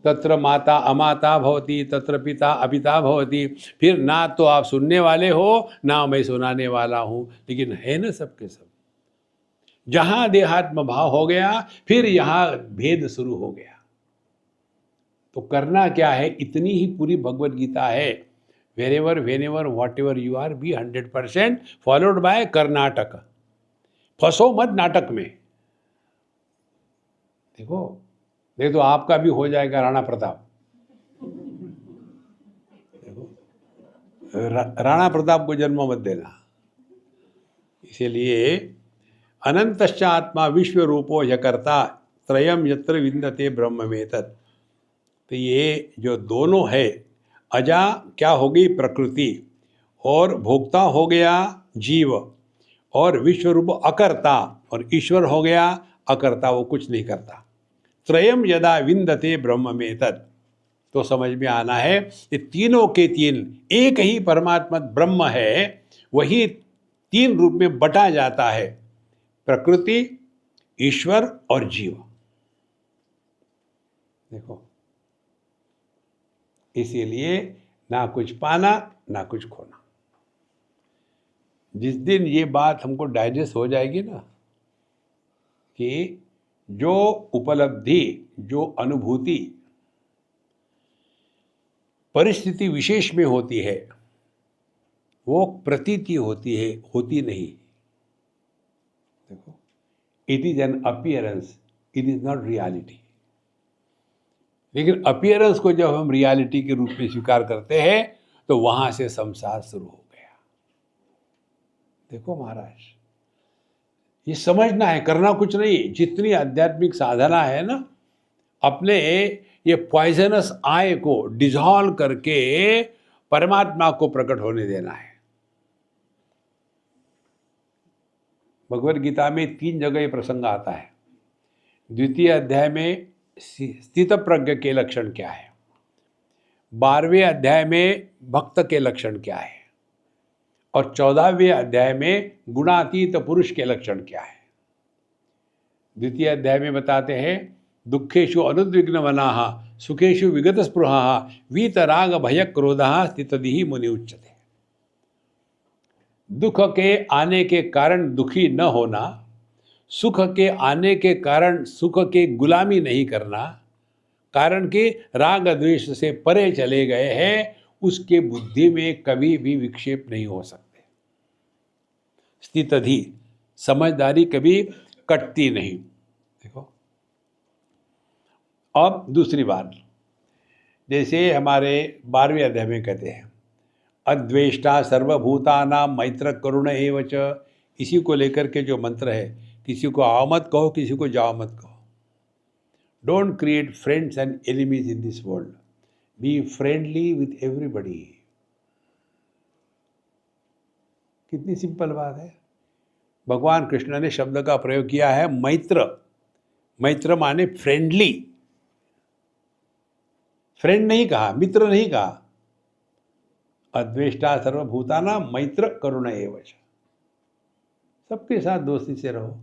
तत्र माता अमाता भवती तत्र पिता अपिता भवती, फिर ना तो आप सुनने वाले हो ना मैं सुनाने वाला हूँ, लेकिन है ना सबके सब। जहाँ देहात्म भाव हो गया फिर यहाँ भेद शुरू हो गया। तो करना क्या है, इतनी ही पूरी भगवत गीता है। Wherever whenever whatever you are be 100% followed by Karnataka. फंसो मत नाटक में। देखो आपका भी हो जाएगा राणा प्रताप। देखो राणा प्रताप को जन्म मत देना। इसीलिए अनंतश्च आत्मा विश्व रूपो यकर्ता त्रयम यत्र विन्दते ब्रह्म में तत्। तो ये जो दोनों है, अजा क्या हो गई प्रकृति और भोक्ता हो गया जीव, और विश्व रूप अकर्ता और ईश्वर हो गया अकर्ता, वो कुछ नहीं करता। त्रयम यदा विन्दते ब्रह्म में तत्, तो समझ में आना है ये तीनों के तीन एक ही परमात्मा ब्रह्म है, वही तीन रूप में बटा जाता है, प्रकृति ईश्वर और जीव। देखो इसीलिए ना कुछ पाना ना कुछ खोना। जिस दिन ये बात हमको डाइजेस्ट हो जाएगी ना कि जो उपलब्धि जो अनुभूति परिस्थिति विशेष में होती है वो प्रतीति होती है, होती नहीं। देखो it is an appearance, it is not reality. लेकिन अपीयरेंस को जब हम रियलिटी के रूप में स्वीकार करते हैं तो वहां से संसार शुरू हो गया। देखो महाराज, ये समझना है, करना कुछ नहीं। जितनी आध्यात्मिक साधना है ना, अपने ये पॉइजनस आय को डिसॉल्व करके परमात्मा को प्रकट होने देना है। भगवद गीता में 3 जगह ये प्रसंग आता है। द्वितीय अध्याय में स्थित प्रज्ञ के लक्षण क्या है, 12वें अध्याय में भक्त के लक्षण क्या है, और 14वें अध्याय में गुणातीत पुरुष के लक्षण क्या है। द्वितीय अध्याय में बताते हैं दुखेषु अनुद्विग्न मनाः सुखेषु विगत स्पृहाः वीतराग भय क्रोधाः स्थितधिः मुनि उच्यते। दुख के आने के कारण दुखी न होना, सुख के आने के कारण सुख के गुलामी नहीं करना, कारण कि राग द्वेष से परे चले गए हैं, उसके बुद्धि में कभी भी विक्षेप नहीं हो सकते। स्थितधि समझदारी कभी कटती नहीं। देखो अब दूसरी बात, जैसे हमारे 12वें अध्याय में कहते हैं अद्वेष्टा सर्वभूतानां मैत्र करुण एव च, इसी को लेकर के जो मंत्र है, किसी को आओ मत कहो, किसी को जाओ मत कहो। Don't create friends and enemies in this world, be friendly with everybody. कितनी सिंपल बात है। भगवान कृष्ण ने शब्द का प्रयोग किया है मैत्र। मैत्र माने फ्रेंडली, फ्रेंड नहीं कहा, मित्र नहीं कहा। अद्वेष्टा सर्वभूतानां मैत्र करुण एव च, सबके साथ दोस्ती से रहो।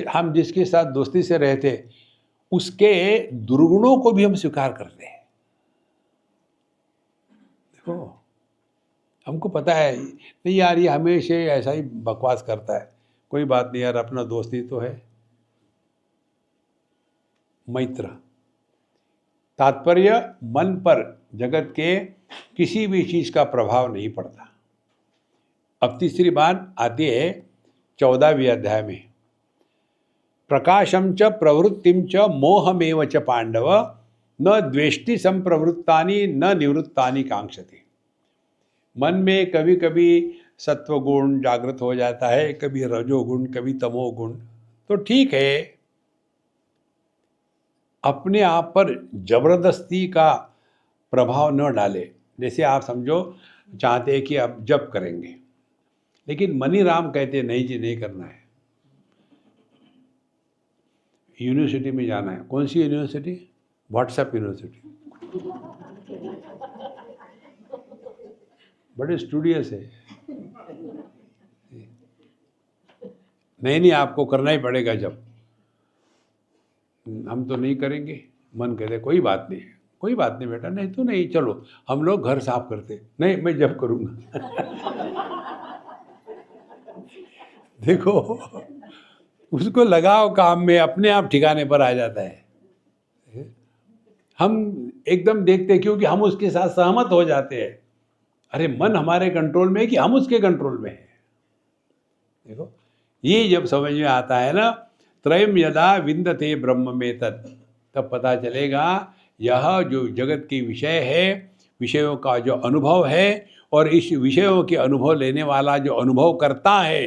हम जिसके साथ दोस्ती से रहते उसके दुर्गुणों को भी हम स्वीकार करते हैं। देखो हमको पता है नहीं यार ये हमेशा ऐसा ही बकवास करता है, कोई बात नहीं यार, अपना दोस्ती तो है। मैत्र तात्पर्य मन पर जगत के किसी भी चीज का प्रभाव नहीं पड़ता। अब तीसरी बात आती है 14वें अध्याय में, प्रकाशम च प्रवृत्तिम च मोहमेव च पांडव न द्वेष्टि संप्रवृत्तानि न निवृत्तानि कांक्षति। मन में कभी कभी सत्वगुण जागृत हो जाता है, कभी रजोगुण, कभी तमोगुण। तो ठीक है, अपने आप पर जबरदस्ती का प्रभाव न डाले। जैसे आप समझो चाहते हैं कि अब जप करेंगे, लेकिन मनी राम कहते नहीं जी नहीं करना है, यूनिवर्सिटी में जाना है। कौन सी यूनिवर्सिटी? WhatsApp university. बड़े स्टूडियस है। नहीं नहीं, आपको करना ही पड़ेगा जब। हम तो नहीं करेंगे। मन कहते कोई बात नहीं, कोई बात नहीं बेटा, नहीं तो नहीं, चलो हम लोग घर साफ करते। नहीं, मैं जब करूँगा। देखो, उसको लगाओ काम में, अपने आप ठिकाने पर आ जाता है। हम एकदम देखते हैं क्योंकि हम उसके साथ सहमत हो जाते हैं। अरे मन हमारे कंट्रोल में है कि हम उसके कंट्रोल में है। देखो, ये जब समझ में आता है ना, त्रयम यदा विंदते ब्रह्म में तत्, तब पता चलेगा यह जो जगत की विषय है, विषयों का जो अनुभव है, और इस विषयों के अनुभव लेने वाला जो अनुभव करता है,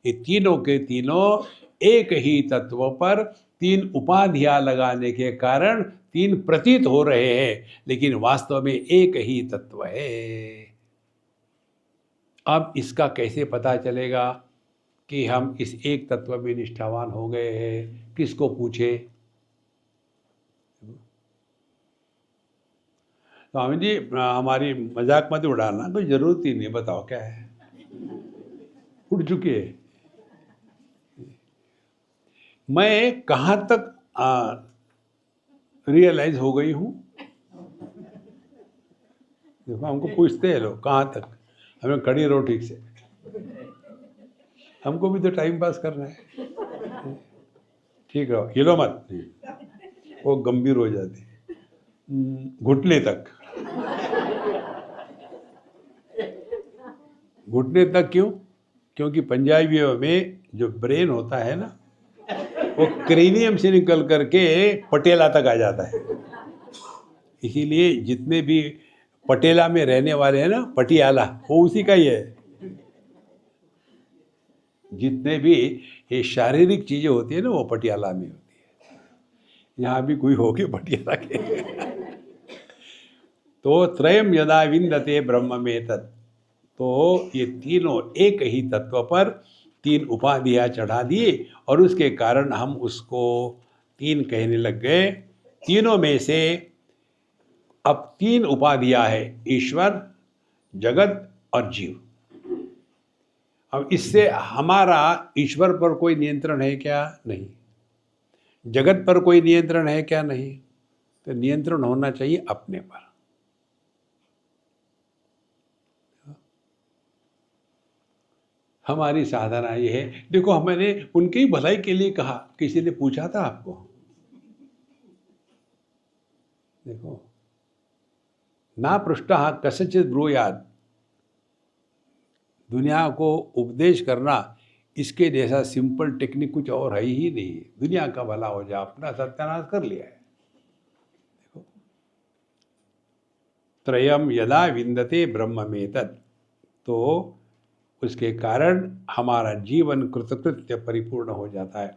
ये तीनों के तीनों एक ही तत्व पर तीन उपाधियां लगाने के कारण तीन प्रतीत हो रहे हैं, लेकिन वास्तव में एक ही तत्व है। अब इसका कैसे पता चलेगा कि हम इस एक तत्व में निष्ठावान हो गए हैं? किसको पूछे? स्वामी जी, हमारी मजाक मत उड़ाना, कोई जरूरत ही नहीं, बताओ क्या है। उड़ चुके हैं। मैं कहाँ तक रियलाइज हो गई हूँ? देखो, हमको पूछते हैं लोग कहाँ तक, हमें खड़ी रहो ठीक से, हमको भी तो टाइम पास करना है। ठीक रहो, हिलो मत, वो गंभीर हो जाती है। घुटने तक। घुटने तक क्यों? क्योंकि पंजाबियों में जो ब्रेन होता है ना, वो क्रेनियम से निकल करके पटेला तक आ जाता है। इसीलिए जितने भी पटेला में रहने वाले हैं ना, पटियाला, वो उसी का ही है। जितने भी ये शारीरिक चीजें होती है ना, वो पटियाला में होती है। यहाँ भी कोई होके पटियाला के। तो त्रयम यदा विंदते ब्रह्म में तत्, तो ये तीनों एक ही तत्व पर तीन उपाधियां चढ़ा दिए, और उसके कारण हम उसको तीन कहने लग गए। तीनों में से अब तीन उपाधियां है, ईश्वर, जगत और जीव। अब इससे हमारा ईश्वर पर कोई नियंत्रण है क्या? नहीं। जगत पर कोई नियंत्रण है क्या? नहीं। तो नियंत्रण होना चाहिए अपने पर। हमारी साधना ये है। देखो, मैंने उनकी भलाई के लिए कहा, किसी ने पूछा था आपको? देखो, ना पृष्ठः कस्यचित् ब्रूयात्, दुनिया को उपदेश करना इसके जैसा सिंपल टेक्निक कुछ और है ही नहीं। दुनिया का भला हो जाए, अपना सत्यानाश कर लिया है। देखो, त्रयम यदा विंदते ब्रह्म में तत्, तो उसके कारण हमारा जीवन कृतकृत्य परिपूर्ण हो जाता है।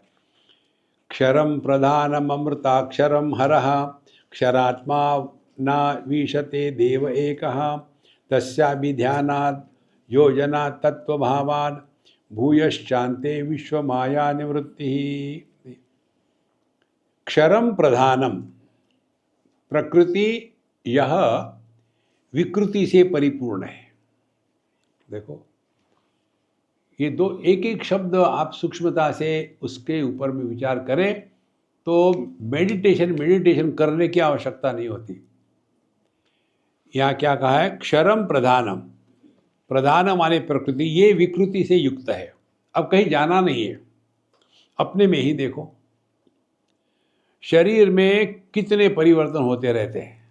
क्षरम प्रधानम अमृताक्षरम हरः, क्षरात्मा न विशते देव एकः, तस्याभिध्यानात् योजना तत्वभावान्, भूयश्चान्ते विश्वमाया निवृत्तिः। क्षरम प्रधानम, प्रकृति यह विकृति से परिपूर्ण है। देखो, ये दो एक एक शब्द आप सूक्ष्मता से उसके ऊपर में विचार करें तो मेडिटेशन करने की आवश्यकता नहीं होती। यहाँ क्या कहा है? क्षरम प्रधानम, प्रधान माने प्रकृति, ये विकृति से युक्त है। अब कहीं जाना नहीं है, अपने में ही देखो। शरीर में कितने परिवर्तन होते रहते हैं,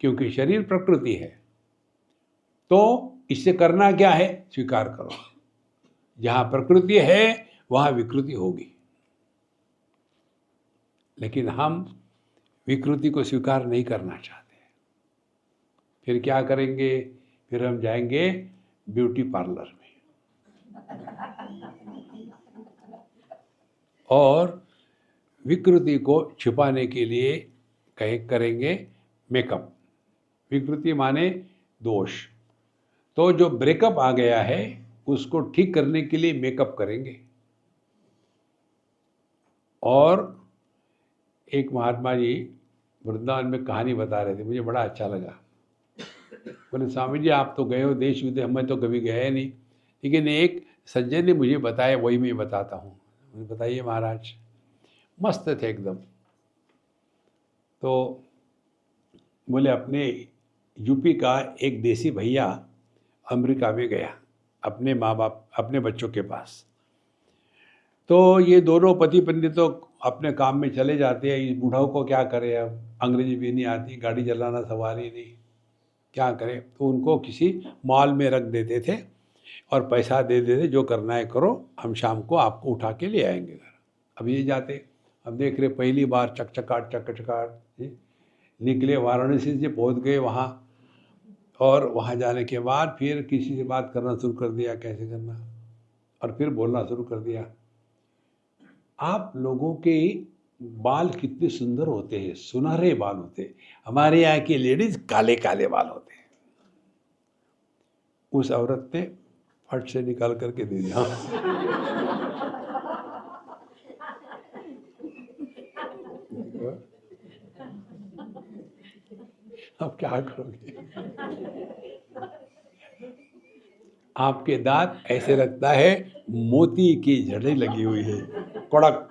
क्योंकि शरीर प्रकृति है। तो इससे करना क्या है? स्वीकार करो। जहाँ प्रकृति है वहाँ विकृति होगी, लेकिन हम विकृति को स्वीकार नहीं करना चाहते। फिर क्या करेंगे? फिर हम जाएंगे ब्यूटी पार्लर में, और विकृति को छिपाने के लिए करेंगे मेकअप। विकृति माने दोष। तो जो ब्रेकअप आ गया है उसको ठीक करने के लिए मेकअप करेंगे। और एक महात्मा जी वृंदावन में कहानी बता रहे थे, मुझे बड़ा अच्छा लगा। बोले स्वामी जी आप तो गए हो देश विदेश, मैं तो कभी गया नहीं, लेकिन एक सज्जन ने मुझे बताया, वही मैं बताता हूँ। बताइए महाराज। मस्त थे एकदम। तो बोले अपने यूपी का एक देसी भैया अमेरिका में गया अपने माँ बाप अपने बच्चों के पास। तो ये दोनों पति पत्नी तो अपने काम में चले जाते हैं। इस बूढ़ा को क्या करे, अब अंग्रेजी भी नहीं आती, गाड़ी चलाना सवारी नहीं, क्या करें। तो उनको किसी मॉल में रख देते थे और पैसा दे देते, जो करना है करो, हम शाम को आपको उठा के ले आएंगे घर। अब ये जाते, अब देख रहे पहली बार चकचकाट निकले, वाराणसी से पहुंच गए वहाँ। और वहाँ जाने के बाद फिर किसी से बात करना शुरू कर दिया, कैसे करना, और फिर बोलना शुरू कर दिया, आप लोगों के बाल कितने सुंदर होते हैं, सुनहरे बाल होते हैं, हमारे यहाँ की लेडीज काले काले बाल होते हैं। उस औरत ने फट से निकाल करके दे दिया। अब क्या करोगे, आपके दांत ऐसे लगता है मोती की जड़ें लगी हुई है, कड़क।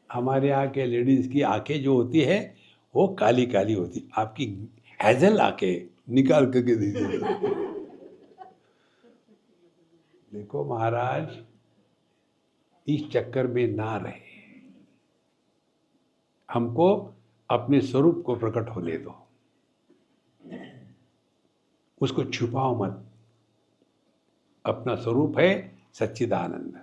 हमारे यहाँ के लेडीज की आंखें जो होती है वो काली काली होती, आपकी हैजल आंखें निकाल करके दे दी। देखो महाराज, इस चक्कर में ना रहे, हमको अपने स्वरूप को प्रकट होने दो, उसको छुपाओ मत। अपना स्वरूप है सच्चिदानंद,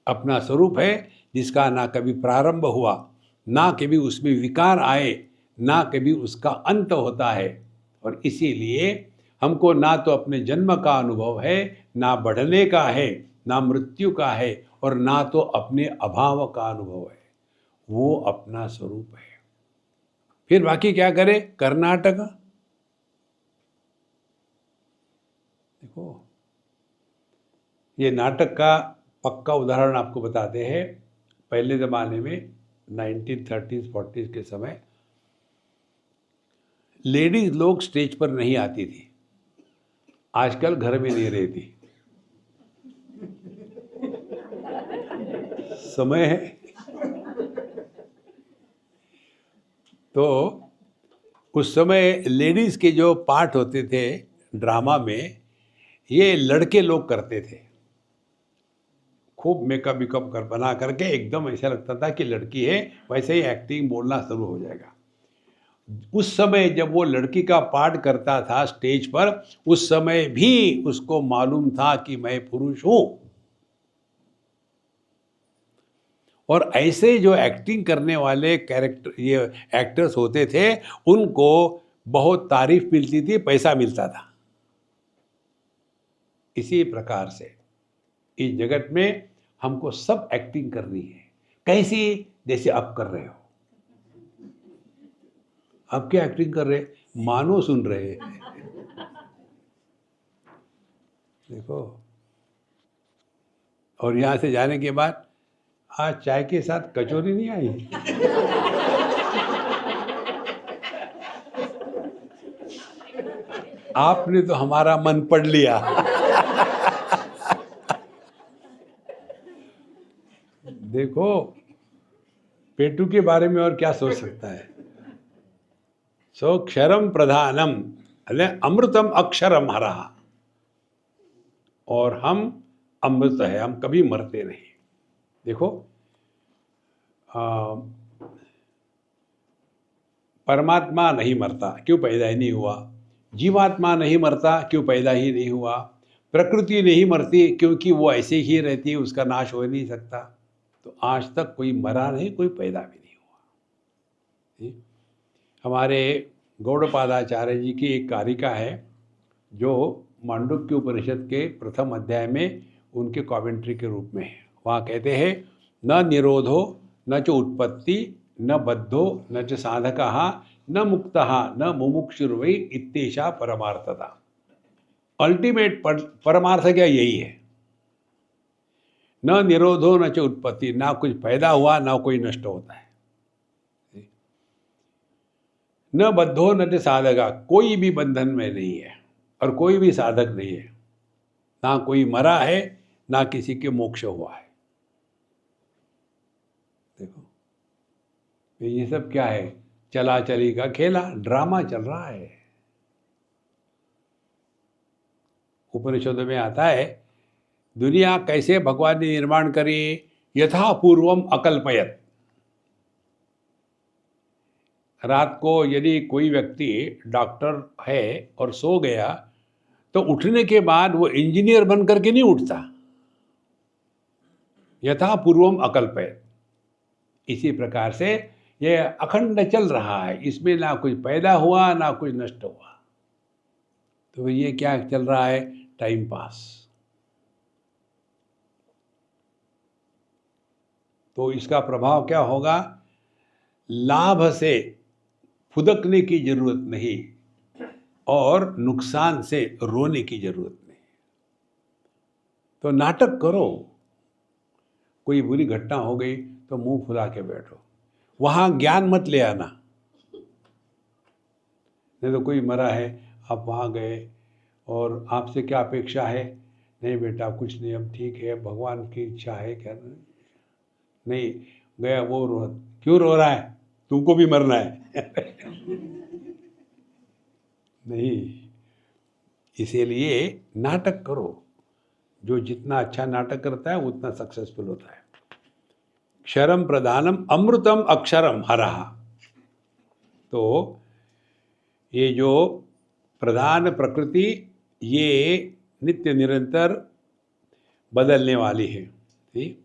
अपना स्वरूप है जिसका ना कभी प्रारंभ हुआ, ना कभी उसमें विकार आए, ना कभी उसका अंत होता है। और इसीलिए हमको ना तो अपने जन्म का अनुभव है, ना बढ़ने का है, ना मृत्यु का है, और ना तो अपने अभाव का अनुभव है। वो अपना स्वरूप है। फिर बाकी क्या करे, कर्नाटक। देखो ये नाटक का पक्का उदाहरण आपको बताते हैं। पहले ज़माने में 1930s-40s के समय लेडीज लोग स्टेज पर नहीं आती थी, आजकल घर में नहीं रहती। समय है। तो उस समय लेडीज के जो पार्ट होते थे ड्रामा में, ये लड़के लोग करते थे। खूब मेकअप विकअप कर बना करके एकदम ऐसा लगता था कि लड़की है, वैसे ही एक्टिंग बोलना शुरू हो जाएगा। उस समय जब वो लड़की का पार्ट करता था स्टेज पर, उस समय भी उसको मालूम था कि मैं पुरुष हूं। और ऐसे जो एक्टिंग करने वाले कैरेक्टर, ये एक्टर्स होते थे, उनको बहुत तारीफ मिलती थी, पैसा मिलता था। इसी प्रकार से इस जगत में हमको सब एक्टिंग करनी है। कैसी? जैसे आप कर रहे हो। आप क्या एक्टिंग कर रहे, मानो सुन रहे हैं। देखो, और यहां से जाने के बाद आज चाय के साथ कचौरी नहीं आई। आपने तो हमारा मन पढ़ लिया। देखो, पेटू के बारे में और क्या सोच सकता है। सो क्षरम प्रधानम, अमृतम अक्षरम हरा, और हम अमृत है, हम कभी मरते नहीं। देखो, परमात्मा नहीं मरता, क्यों पैदा ही नहीं हुआ। जीवात्मा नहीं मरता, क्यों पैदा ही नहीं हुआ। प्रकृति नहीं मरती, क्योंकि वो ऐसे ही रहती है, उसका नाश हो नहीं सकता। तो आज तक कोई मरा नहीं, कोई पैदा भी नहीं हुआ। हमारे गौड़पादाचार्य जी की एक कारिका है जो मांडुक्य उपनिषद के प्रथम अध्याय में उनके कॉमेंट्री के रूप में है। वहाँ कहते हैं न निरोधो न च उत्पत्ति न बद्धो न च साधकः न मुक्तः न मुमुक्षुर्वै इत्येषा परमार्थता। अल्टीमेट परमार्थ क्या यही है, न निरोधो न च उत्पत्ति, ना कुछ पैदा हुआ ना कोई नष्ट होता है, न बद्धो न च साधका, कोई भी बंधन में नहीं है और कोई भी साधक नहीं है, ना कोई मरा है ना किसी के मोक्ष हुआ है। देखो ये सब क्या है, चला चली का खेला, ड्रामा चल रहा है। उपनिषदों में आता है दुनिया कैसे भगवान ने निर्माण करी, यथा पूर्वम अकल्पयत। रात को यदि कोई व्यक्ति डॉक्टर है और सो गया तो उठने के बाद वो इंजीनियर बन करके नहीं उठता, यथा पूर्वम अकल्पयत। इसी प्रकार से ये अखंड चल रहा है, इसमें ना कुछ पैदा हुआ ना कुछ नष्ट हुआ। तो ये क्या चल रहा है, टाइम पास। तो इसका प्रभाव क्या होगा, लाभ से फुदकने की जरूरत नहीं और नुकसान से रोने की जरूरत नहीं। तो नाटक करो, कोई बुरी घटना हो गई तो मुंह फुला के बैठो, वहां ज्ञान मत ले आना। नहीं तो कोई मरा है, आप वहां गए और आपसे क्या अपेक्षा है, नहीं बेटा कुछ नहीं, अब ठीक है, भगवान की इच्छा है, क्या नहीं गया वो रो, क्यों रो रहा है, तुमको भी मरना है। नहीं, इसीलिए नाटक करो, जो जितना अच्छा नाटक करता है उतना सक्सेसफुल होता है। क्षरम प्रधानम अमृतम अक्षरम हरः। तो ये जो प्रधान प्रकृति ये नित्य निरंतर बदलने वाली है, ठीक।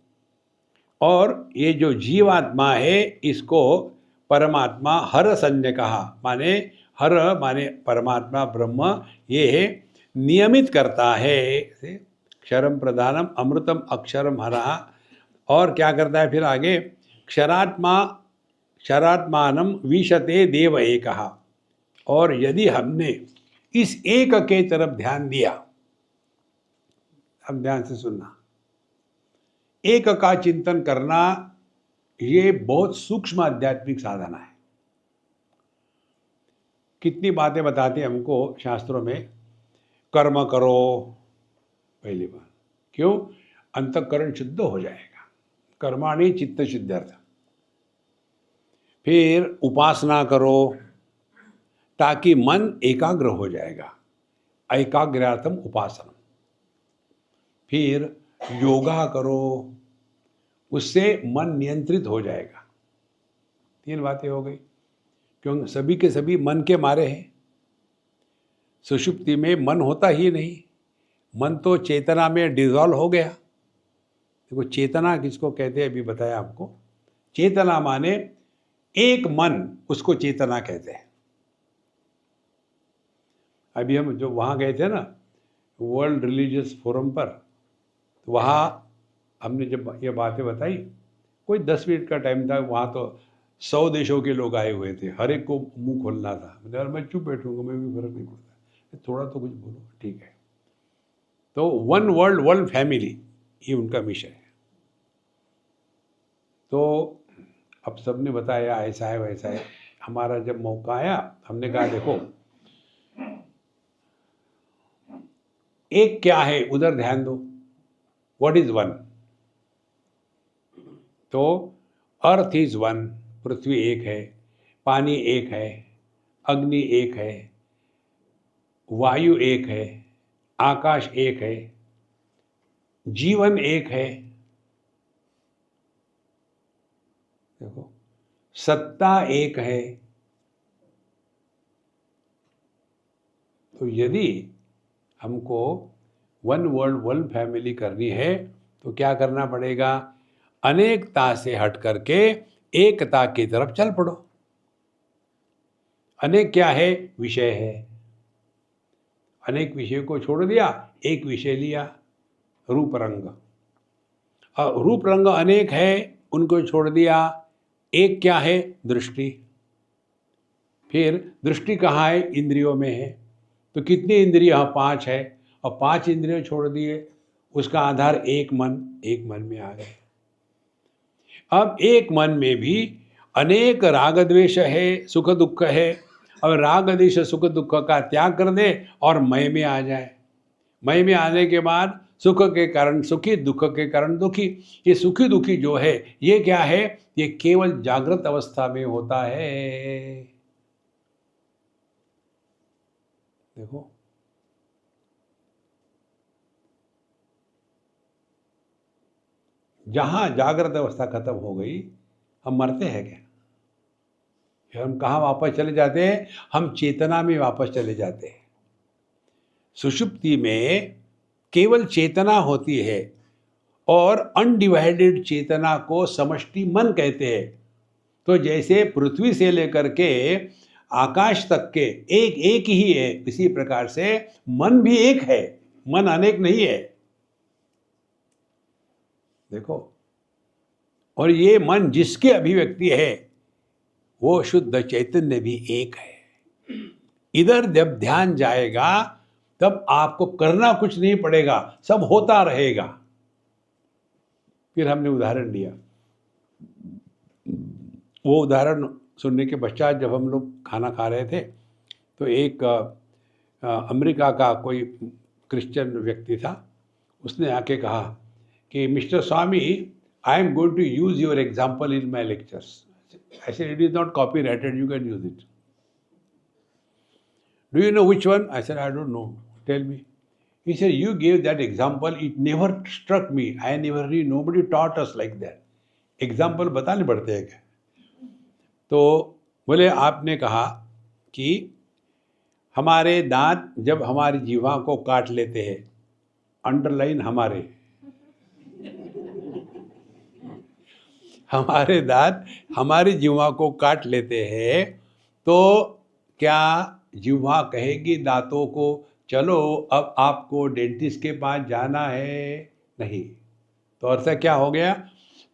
और ये जो जीवात्मा है इसको परमात्मा हर संज्ञ कहा, माने हर माने परमात्मा ब्रह्म ये नियमित करता है। क्षरम प्रधानम अमृतम अक्षरम हरः। और क्या करता है फिर आगे, क्षरात्मानम विशते देव एकः। और यदि हमने इस एक के तरफ ध्यान दिया, अब ध्यान से सुनना, एक का चिंतन करना ये बहुत सूक्ष्म आध्यात्मिक साधना है। कितनी बातें बताते हैं हमको शास्त्रों में, कर्म करो, पहली बात, क्यों, अंतःकरण शुद्ध हो जाएगा, कर्माणि चित्त शुद्ध्यर्थ। फिर उपासना करो ताकि मन एकाग्र हो जाएगा, एकाग्रार्थम उपासना। फिर योगा करो, उससे मन नियंत्रित हो जाएगा। 3 बातें हो गई, क्योंकि सभी के सभी मन के मारे हैं। सुषुप्ति में मन होता ही नहीं, मन तो चेतना में डिजॉल्व हो गया। देखो चेतना किसको कहते हैं, अभी बताया आपको। चेतना माने एक मन, उसको चेतना कहते हैं। अभी हम जो वहाँ गए थे ना वर्ल्ड रिलीजियस फोरम पर, तो वहाँ हमने जब ये बातें बताई, कोई 10 मिनट का टाइम था, वहाँ तो 100 देशों के लोग आए हुए थे, हर एक को मुंह खोलना था। यार मैं चुप बैठूंगा, मैं भी फर्क नहीं पड़ता, थोड़ा तो कुछ बोलो, ठीक है। तो वन वर्ल्ड वर्ल्ड फैमिली, ये उनका मिशन है। तो अब सबने बताया ऐसा है वैसा है। हमारा जब मौका आया हमने कहा देखो एक क्या है उधर ध्यान दो, व्हाट इज वन। तो अर्थ इज वन, पृथ्वी एक है, पानी एक है, अग्नि एक है, वायु एक है, आकाश एक है, जीवन एक है। देखो सत्ता एक है। तो यदि हमको वन वर्ल्ड वर्ल्ड फैमिली करनी है तो क्या करना पड़ेगा, अनेकता से हट करके एकता की तरफ चल पड़ो। अनेक क्या है? विषय है। अनेक विषय को छोड़ दिया, एक विषय लिया, रूप रंग। रूप रंग अनेक है, उनको छोड़ दिया, एक क्या है? दृष्टि। फिर दृष्टि कहाँ है? इंद्रियों में है। तो कितनी इंद्रिय? 5 है, और 5 इंद्रियों छोड़ दिए, उसका आधार एक मन में आ गए। अब एक मन में भी अनेक राग द्वेष है, सुख दुख है। अब राग द्वेष सुख दुख का त्याग कर दे और मय में आ जाए। मय में आने के बाद सुख के कारण सुखी, दुख के कारण दुखी। ये सुखी दुखी जो है, ये क्या है? ये केवल जागृत अवस्था में होता है। देखो, जहां जागृत अवस्था खत्म हो गई, हम मरते हैं क्या? फिर हम कहाँ वापस चले जाते हैं? हम चेतना में वापस चले जाते हैं। सुषुप्ति में केवल चेतना होती है, और अनडिवाइडेड चेतना को समष्टि मन कहते हैं। तो जैसे पृथ्वी से लेकर के आकाश तक के एक एक ही है, इसी प्रकार से मन भी एक है, मन अनेक नहीं है। देखो, और ये मन जिसकी अभिव्यक्ति है, वो शुद्ध चैतन्य भी एक है। इधर जब ध्यान जाएगा, तब आपको करना कुछ नहीं पड़ेगा, सब होता रहेगा। फिर हमने उदाहरण दिया। वो उदाहरण सुनने के पश्चात जब हम लोग खाना खा रहे थे, तो एक अमेरिका का कोई क्रिश्चियन व्यक्ति था। उसने आके कहा कि mister Swami, I am going to use your example in my lectures. I said, it is not copyrighted, you can use it. Do you know which one? I said, I don't know. Tell me. He said, you gave that example, it never struck me. I never read, nobody taught us like that. Example बताने पड़ते हैं क्या? तो बोले, आपने कहा कि हमारे दांत जब हमारी जीवा को काट लेते हैं, अंडरलाइन हमारे दांत हमारी जीवा को काट लेते हैं, तो क्या जीवा कहेगी दांतों को, चलो अब आपको डेंटिस्ट के पास जाना है? नहीं। तो अर्थ क्या हो गया?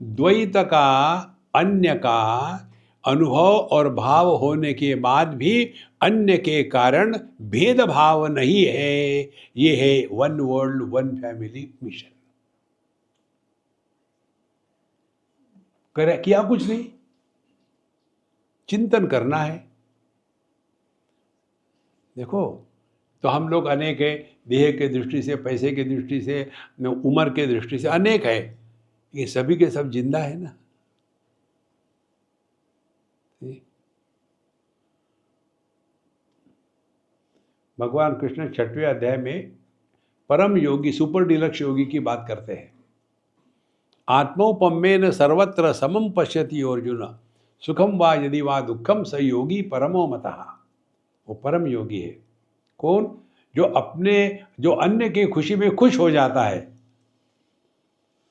द्वैत का, अन्य का अनुभव और भाव होने के बाद भी अन्य के कारण भेदभाव नहीं है। ये है one world one family mission. करे किया कुछ नहीं, चिंतन करना है। देखो, तो हम लोग अनेक है, देह के दृष्टि से, पैसे के दृष्टि से, उम्र के दृष्टि से अनेक है। ये सभी के सब जिंदा है ना। भगवान कृष्ण 6वें अध्याय में परम योगी, सुपर डिलक्स योगी की बात करते हैं। आत्मोपम्येन सर्वत्र समम पश्यति अर्जुन, सुखम वा यदि वा दुखम स योगी परमो मतः। वो परम योगी है। कौन? जो अन्य की खुशी में खुश हो जाता है।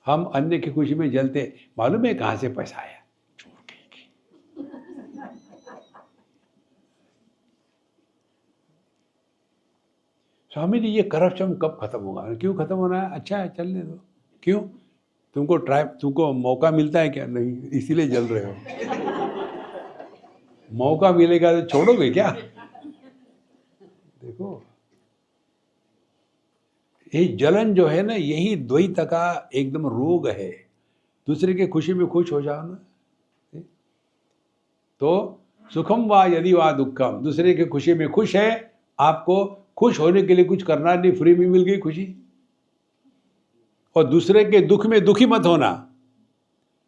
हम अन्य की खुशी में जलते, मालूम है कहां से पैसा आया? चोर के। स्वामी जी, ये करप्शन कब खत्म होगा? क्यों खत्म होना है? अच्छा है, चलने दो। क्यों? तुमको मौका मिलता है क्या? नहीं, इसीलिए जल रहे हो। मौका मिलेगा तो छोड़ोगे क्या? देखो, ये जलन जो है ना, यही द्वैत का एकदम रोग है। दूसरे के खुशी में खुश हो जाओ ना। तो सुखम वा यदि वा दुखम, दूसरे के खुशी में खुश है, आपको खुश होने के लिए कुछ करना नहीं, फ्री में मिल गई खुशी। और दूसरे के दुख में दुखी मत होना।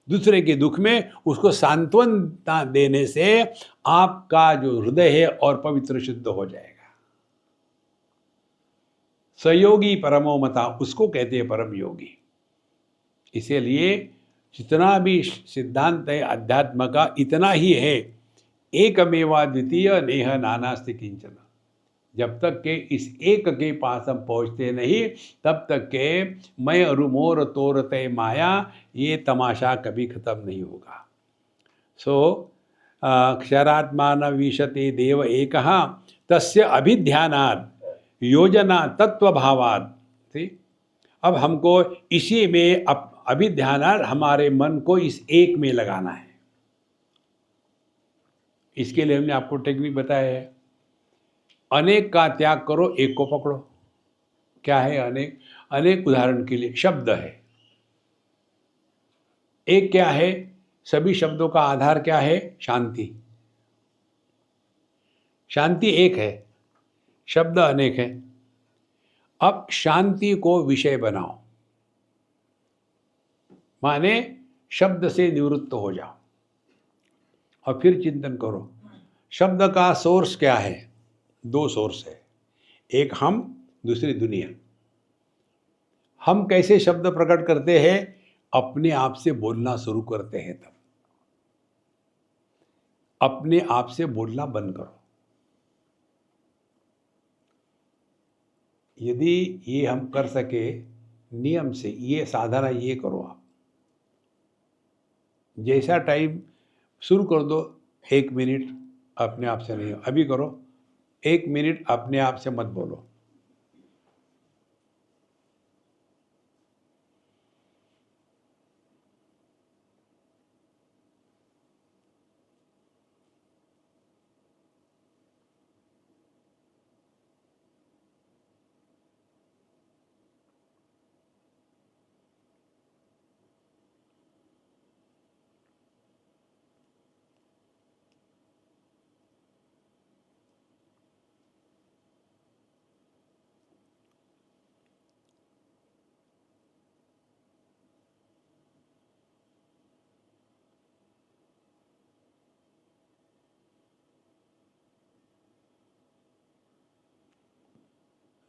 दूसरे के दुख में उसको सांत्वना देने से आपका जो हृदय है और पवित्र शुद्ध हो जाएगा। सहयोगी परमो मता, उसको कहते हैं परम योगी। इसीलिए जितना भी सिद्धांत है अध्यात्म का, इतना ही है, एकमेवा द्वितीय नेह नानास्ति किंचन। जब तक के इस एक के पास हम पहुँचते नहीं, तब तक के मैं रुमोर तोरते माया, ये तमाशा कभी खत्म नहीं होगा। सो क्षरात्मान विशते देव एकः तस्य अभिध्यानात् योजना तत्वभावात्। ठीक। अब हमको इसी में अभिध्यानात् हमारे मन को इस एक में लगाना है। इसके लिए हमने आपको टेक्निक बताया है। अनेक का त्याग करो, एक को पकड़ो। क्या है अनेक? अनेक उदाहरण के लिए शब्द है। एक क्या है? सभी शब्दों का आधार क्या है? शांति। शांति एक है, शब्द अनेक है। अब शांति को विषय बनाओ, माने शब्द से निवृत्त हो जाओ और फिर चिंतन करो शब्द का सोर्स क्या है। दो सोर्स है, एक हम, दूसरी दुनिया। हम कैसे शब्द प्रकट करते हैं? अपने आप से बोलना शुरू करते हैं तब। अपने आप से बोलना बंद करो। यदि ये हम कर सके नियम से, ये साधना ये करो आप। जैसा टाइम शुरू कर दो, 1 मिनट अपने आप से नहीं, अभी करो 1 मिनट अपने आप से मत बोलो।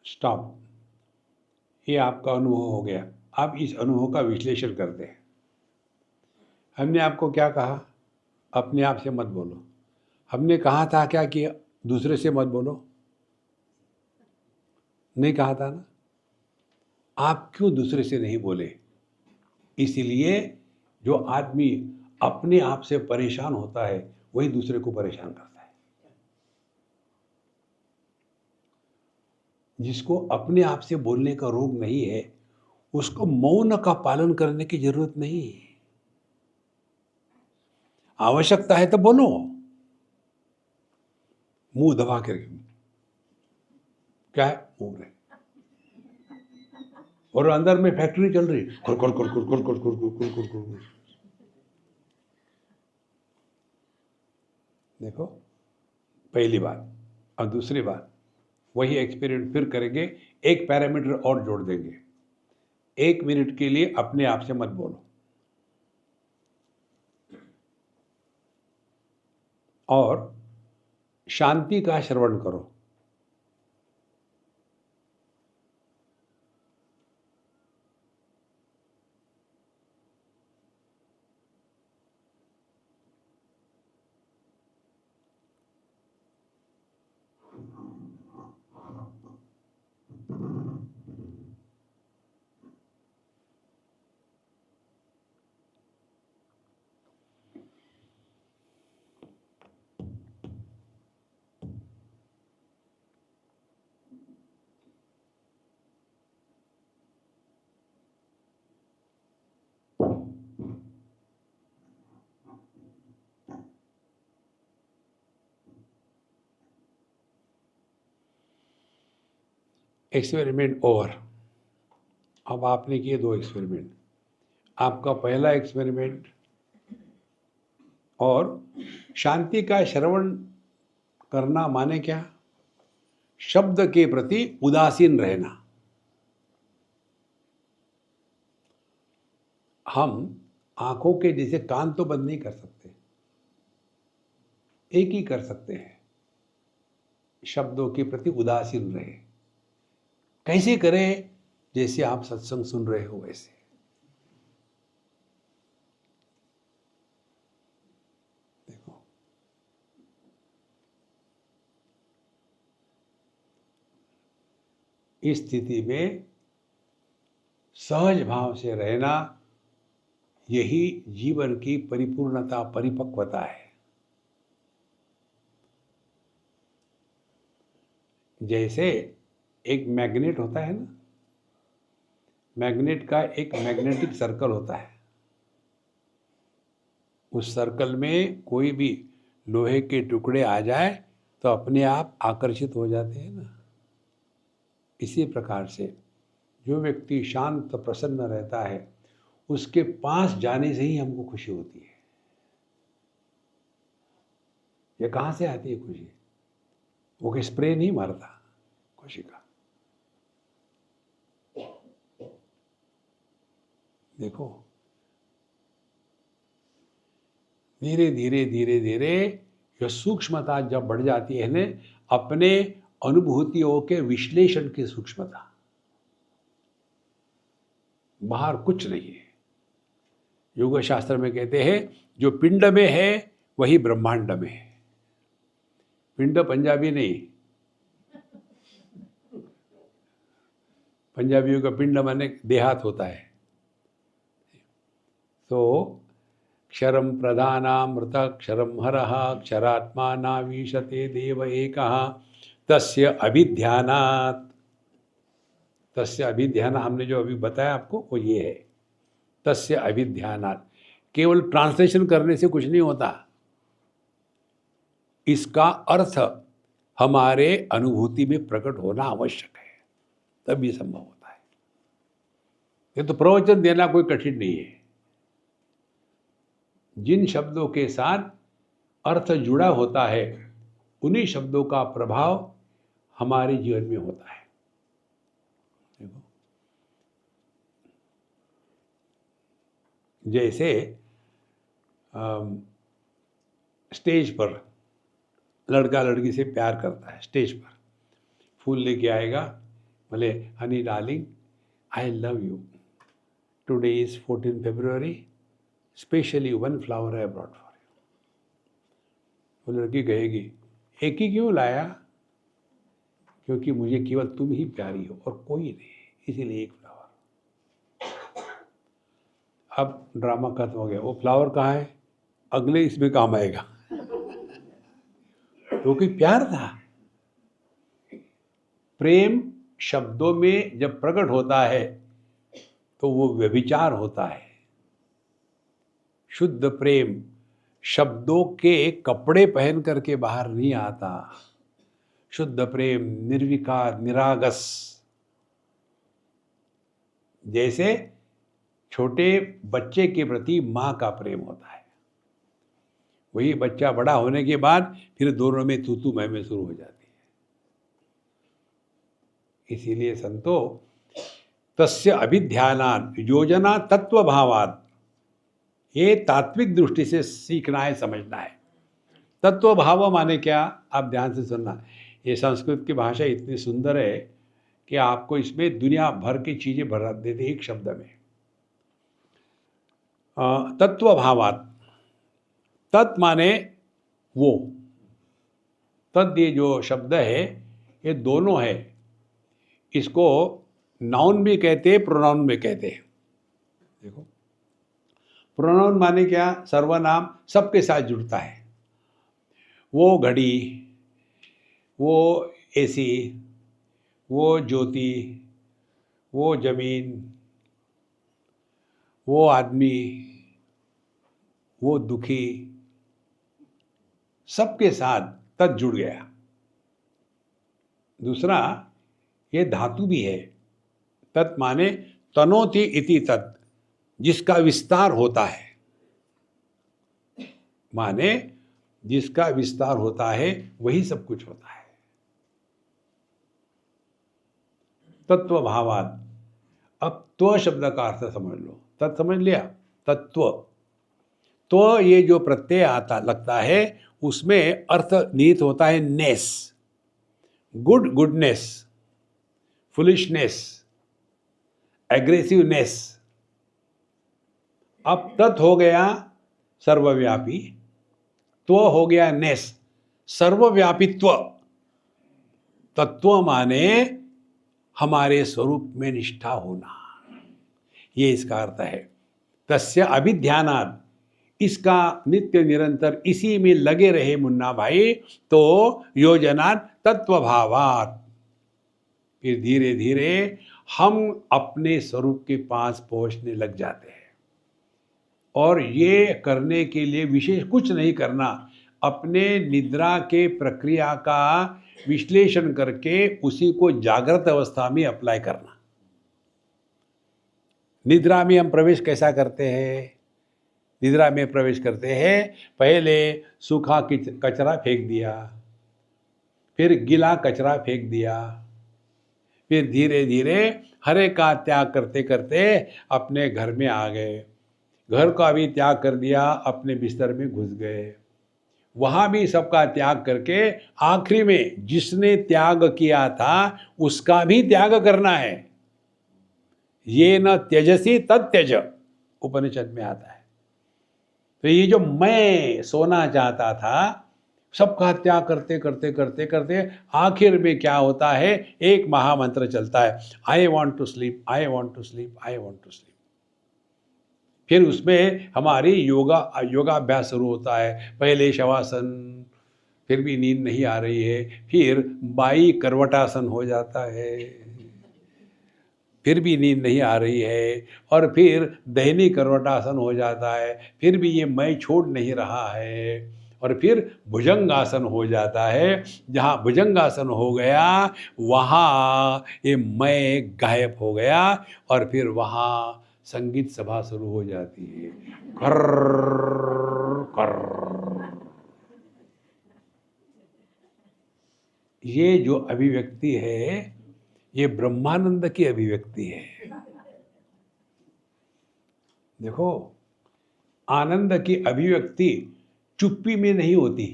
स्टॉप। ये आपका अनुभव हो गया। आप इस अनुभव का विश्लेषण करते हैं। हमने आपको क्या कहा? अपने आप से मत बोलो। हमने कहा था क्या कि दूसरे से मत बोलो? नहीं कहा था ना? आप क्यों दूसरे से नहीं बोले? इसलिए जो आदमी अपने आप से परेशान होता है वही दूसरे को परेशान करता है। जिसको अपने आप से बोलने का रोग नहीं है उसको मौन का पालन करने की जरूरत नहीं है। आवश्यकता है तो बोलो, मुंह दबा कर। क्या है? मुंह में और अंदर में फैक्ट्री चल रही, खुर खुर खुर खुर खुर खुर खुर खुर खुर खुर खुर। देखो, पहली बात। और दूसरी बात, वही एक्सपेरिमेंट फिर करेंगे, एक पैरामीटर और जोड़ देंगे। 1 मिनट के लिए अपने आप से मत बोलो और शांति का श्रवण करो। Experiment over. अब आपने किए 2 एक्सपेरिमेंट। आपका पहला एक्सपेरिमेंट और शांति का श्रवण करना माने क्या? शब्द के प्रति उदासीन रहना। हम आंखों के जैसे कान तो बंद नहीं कर सकते, एक ही कर सकते हैं, शब्दों के प्रति उदासीन रहे। कैसे करें? जैसे आप सत्संग सुन रहे हो वैसे। देखो, इस स्थिति में सहज भाव से रहना, यही जीवन की परिपूर्णता, परिपक्वता है। जैसे एक मैग्नेट होता है ना, मैग्नेट का एक मैग्नेटिक सर्कल होता है, उस सर्कल में कोई भी लोहे के टुकड़े आ जाए तो अपने आप आकर्षित हो जाते हैं ना। इसी प्रकार से जो व्यक्ति शांत प्रसन्न रहता है, उसके पास जाने से ही हमको खुशी होती है। ये कहाँ से आती है खुशी? वो कोई स्प्रे नहीं मारता खुशी का। देखो, धीरे धीरे धीरे धीरे यह सूक्ष्मता जब बढ़ जाती है ना, अपने अनुभूतियों के विश्लेषण की सूक्ष्मता, बाहर कुछ नहीं है। योग शास्त्र में कहते हैं जो पिंड में है वही ब्रह्मांड में है। पिंड पंजाबी नहीं, पंजाबियों का पिंड माने देहात होता है। तो क्षरम प्रधानामृत क्षरम हरः क्षरात्मा नावीशते देव एकः तस्य अभिध्यानात्। तस्य अभिध्यान हमने जो अभी बताया आपको वो ये है, तस्य अभिध्यानात्। केवल ट्रांसलेशन करने से कुछ नहीं होता, इसका अर्थ हमारे अनुभूति में प्रकट होना आवश्यक है, तब ये संभव होता है। ये तो प्रवचन देना कोई कठिन नहीं है। जिन शब्दों के साथ अर्थ जुड़ा होता है उन्हीं शब्दों का प्रभाव हमारे जीवन में होता है। देखो, जैसे स्टेज पर लड़का लड़की से प्यार करता है, स्टेज पर फूल लेके आएगा, बोले Honey darling I love you, today is 14 February, specially one flower I brought for you. वो लड़की कहेगी एक ही क्यों लाया? क्योंकि मुझे केवल तुम ही प्यारी हो और कोई नहीं, इसीलिए एक फ्लावर। अब ड्रामा खत्म हो गया। वो फ्लावर कहाँ है? अगले इसमें काम आएगा। क्योंकि प्यार था। प्रेम शब्दों में जब प्रकट होता है तो वो व्यभिचार होता है। शुद्ध प्रेम शब्दों के कपड़े पहन करके बाहर नहीं आता। शुद्ध प्रेम निर्विकार निरागस, जैसे छोटे बच्चे के प्रति माँ का प्रेम होता है, वही बच्चा बड़ा होने के बाद फिर दोनों में तू तू मैं शुरू हो जाती है। इसीलिए संतो तस्य अभिध्यानात् योजना तत्वभावात्, ये तात्विक दृष्टि से सीखना है, समझना है। तत्व भाव माने क्या? आप ध्यान से सुनना। ये संस्कृत की भाषा इतनी सुंदर है कि आपको इसमें दुनिया भर की चीजें भर देते एक शब्द में। तत्व भावात्, तत् माने वो, तद ये जो शब्द है ये दोनों है। इसको नाउन भी कहते हैं, प्रोनाउन भी कहते हैं। देखो, प्रोनाउन माने क्या? सर्वनाम सबके साथ जुड़ता है। वो घड़ी, वो एसी, वो ज्योति, वो जमीन, वो आदमी, वो दुखी, सबके साथ तत् जुड़ गया। दूसरा, ये धातु भी है। तत् माने तनोति इति तत्, जिसका विस्तार होता है, माने जिसका विस्तार होता है वही सब कुछ होता है। तत्व भावात्। अब त्व शब्द का अर्थ समझ लो। तत् समझ लिया, तत्व। तो ये जो प्रत्यय आता लगता है उसमें अर्थ निहित होता है नेस, गुड गुडनेस, फुलिशनेस, एग्रेसिवनेस। अब तत् हो गया सर्वव्यापी, त्व हो गया नेस, सर्वव्यापित्व। तत्व माने हमारे स्वरूप में निष्ठा होना, ये इसका अर्थ है। तस्य अभिध्यानात्, इसका नित्य निरंतर इसी में लगे रहे मुन्ना भाई, तो योजनात् तत्वभावात्, फिर धीरे धीरे हम अपने स्वरूप के पास पहुंचने लग जाते हैं। और ये करने के लिए विशेष कुछ नहीं करना, अपने निद्रा के प्रक्रिया का विश्लेषण करके उसी को जागृत अवस्था में अप्लाई करना। निद्रा में हम प्रवेश कैसा करते हैं? निद्रा में प्रवेश करते हैं, पहले सूखा कचरा फेंक दिया, फिर गीला कचरा फेंक दिया, फिर धीरे धीरे हरे का त्याग करते करते अपने घर में आ गए। घर का भी त्याग कर दिया, अपने बिस्तर में घुस गए। वहाँ भी सबका त्याग करके आखिरी में जिसने त्याग किया था उसका भी त्याग करना है। ये न त्यजसी तद त्यज, उपनिषद में आता है। तो ये जो मैं सोना चाहता था, सबका त्याग करते करते करते करते आखिर में क्या होता है? एक महामंत्र चलता है, I want to sleep, I want to sleep, I want to sleep. फिर उसमें हमारी योगाभ्यास शुरू होता है। पहले शवासन, फिर भी नींद नहीं आ रही है, फिर बाई करवटासन हो जाता है, फिर भी नींद नहीं आ रही है, और फिर दहनी करवटासन हो जाता है, फिर भी ये मैं छोड़ नहीं रहा है, और फिर भुजंगासन हो जाता है। जहाँ भुजंगासन हो गया वहाँ ये मैं गायब हो गया, और फिर वहाँ संगीत सभा शुरू हो जाती है, कर कर। ये जो अभिव्यक्ति है ये ब्रह्मानंद की अभिव्यक्ति है। देखो, आनंद की अभिव्यक्ति चुप्पी में नहीं होती,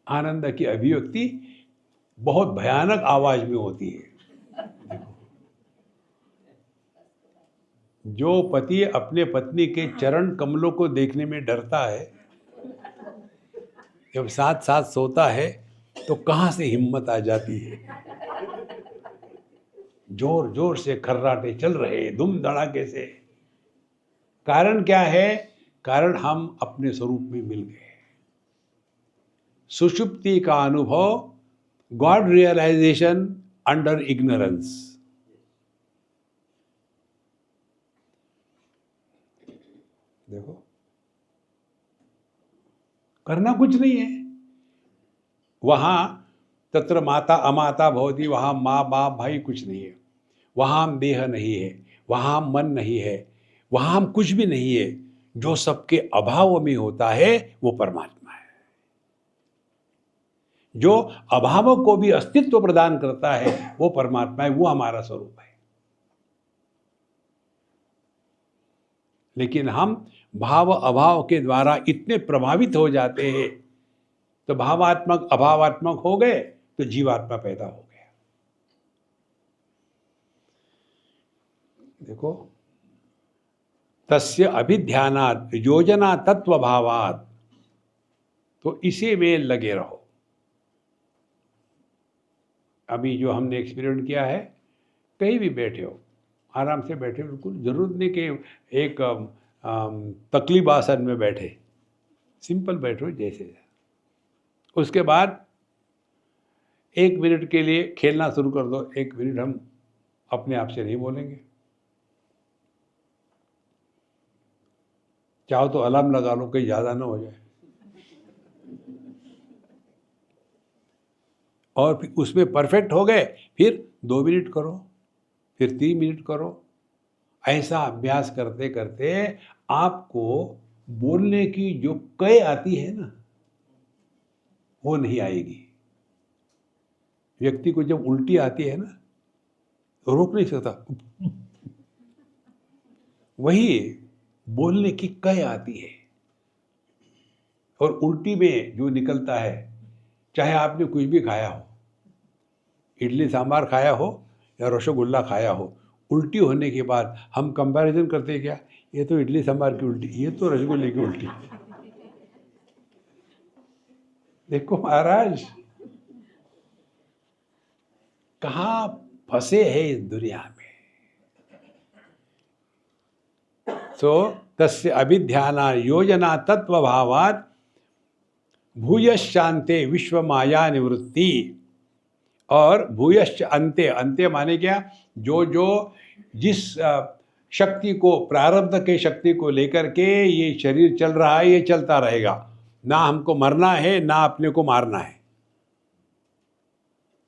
आनंद की अभिव्यक्ति बहुत भयानक आवाज में होती है। जो पति अपने पत्नी के चरण कमलों को देखने में डरता है, जब साथ साथ सोता है तो कहाँ से हिम्मत आ जाती है। जोर जोर से खर्राटे चल रहे, धूम धड़ाके से। कारण क्या है? कारण हम अपने स्वरूप में मिल गए। सुषुप्ति का अनुभव, गॉड रियलाइजेशन अंडर इग्नोरेंस। देखो, करना कुछ नहीं है। वहां तत्र माता अमाता भवति, वहां माँ बाप भाई कुछ नहीं है। वहां हम देह नहीं है, वहां हम मन नहीं है, वहां हम कुछ भी नहीं है। जो सबके अभाव में होता है वो परमात्मा है। जो अभाव को भी अस्तित्व प्रदान करता है वो परमात्मा है, वो हमारा स्वरूप है। लेकिन हम भाव अभाव के द्वारा इतने प्रभावित हो जाते हैं, तो भावात्मक अभावात्मक हो गए तो जीवात्मा पैदा हो गया। देखो, तस्य अभिध्यानात् योजना तत्व भावात्, तो इसी में लगे रहो। अभी जो हमने एक्सपेरिमेंट किया है, कहीं भी बैठे हो, आराम से बैठे, बिल्कुल जरूरत नहीं कि एक तकलीफ आसन में बैठे, सिंपल बैठो जैसे। उसके बाद 1 मिनट के लिए खेलना शुरू कर दो। 1 मिनट हम अपने आप से नहीं बोलेंगे। चाहो तो अलार्म लगा लो, कहीं ज़्यादा ना हो जाए। और फिर उसमें परफेक्ट हो गए, फिर 2 मिनट करो, फिर 3 मिनट करो। ऐसा अभ्यास करते करते आपको बोलने की जो कय आती है ना, वो नहीं आएगी। व्यक्ति को जब उल्टी आती है ना, तो रोक नहीं सकता, वही बोलने की कय आती है। और उल्टी में जो निकलता है, चाहे आपने कुछ भी खाया हो, इडली सांभर खाया हो या रसगुल्ला खाया हो, उल्टी होने के बाद हम कंपैरिजन करते हैं, क्या ये तो इडली सांभर की उल्टी, ये तो रसगुल्ले की उल्टी। देखो महाराज, कहाँ फंसे हैं इस दुनिया में। तो तस्य अभिध्याना योजना तत्व भावात् भूय शांते विश्व माया निवृत्ति। और भूयश्च अंत्य, अंत्य माने क्या, जो जो जिस शक्ति को, प्रारब्ध के शक्ति को लेकर के ये शरीर चल रहा है, ये चलता रहेगा। ना हमको मरना है, ना अपने को मारना है,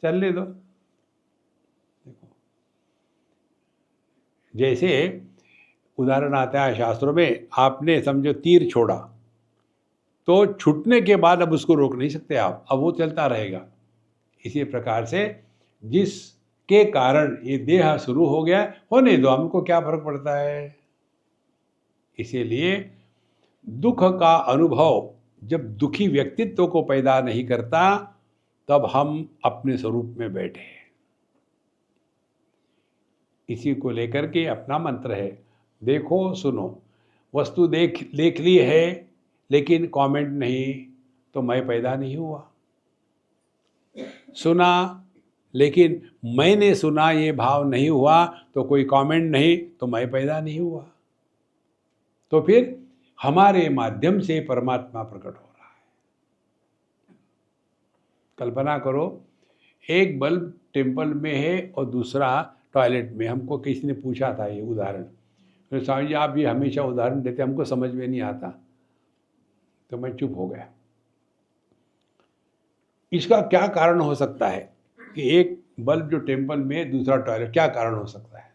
चलने दो। देखो, जैसे उदाहरण आता है शास्त्रों में, आपने समझो तीर छोड़ा, तो छूटने के बाद अब उसको रोक नहीं सकते आप, अब वो चलता रहेगा। इसी प्रकार से जिसके कारण ये देह शुरू हो गया, होने दो, हमको क्या फर्क पड़ता है। इसीलिए दुख का अनुभव जब दुखी व्यक्तित्व को पैदा नहीं करता, तब हम अपने स्वरूप में बैठे हैं। इसी को लेकर के अपना मंत्र है, देखो सुनो, वस्तु देख ली है, लेकिन कमेंट नहीं, तो मैं पैदा नहीं हुआ। सुना, लेकिन मैंने सुना ये भाव नहीं हुआ, तो कोई कमेंट नहीं, तो मैं पैदा नहीं हुआ। तो फिर हमारे माध्यम से परमात्मा प्रकट हो रहा है। कल्पना करो, एक बल्ब टेम्पल में है और दूसरा टॉयलेट में। हमको किसी ने पूछा था ये उदाहरण, तो स्वामी जी आप ये हमेशा उदाहरण देते, हमको समझ में नहीं आता, तो मैं चुप हो गया। इसका क्या कारण हो सकता है कि एक बल्ब जो टेम्पल में, दूसरा टॉयलेट, क्या कारण हो सकता है?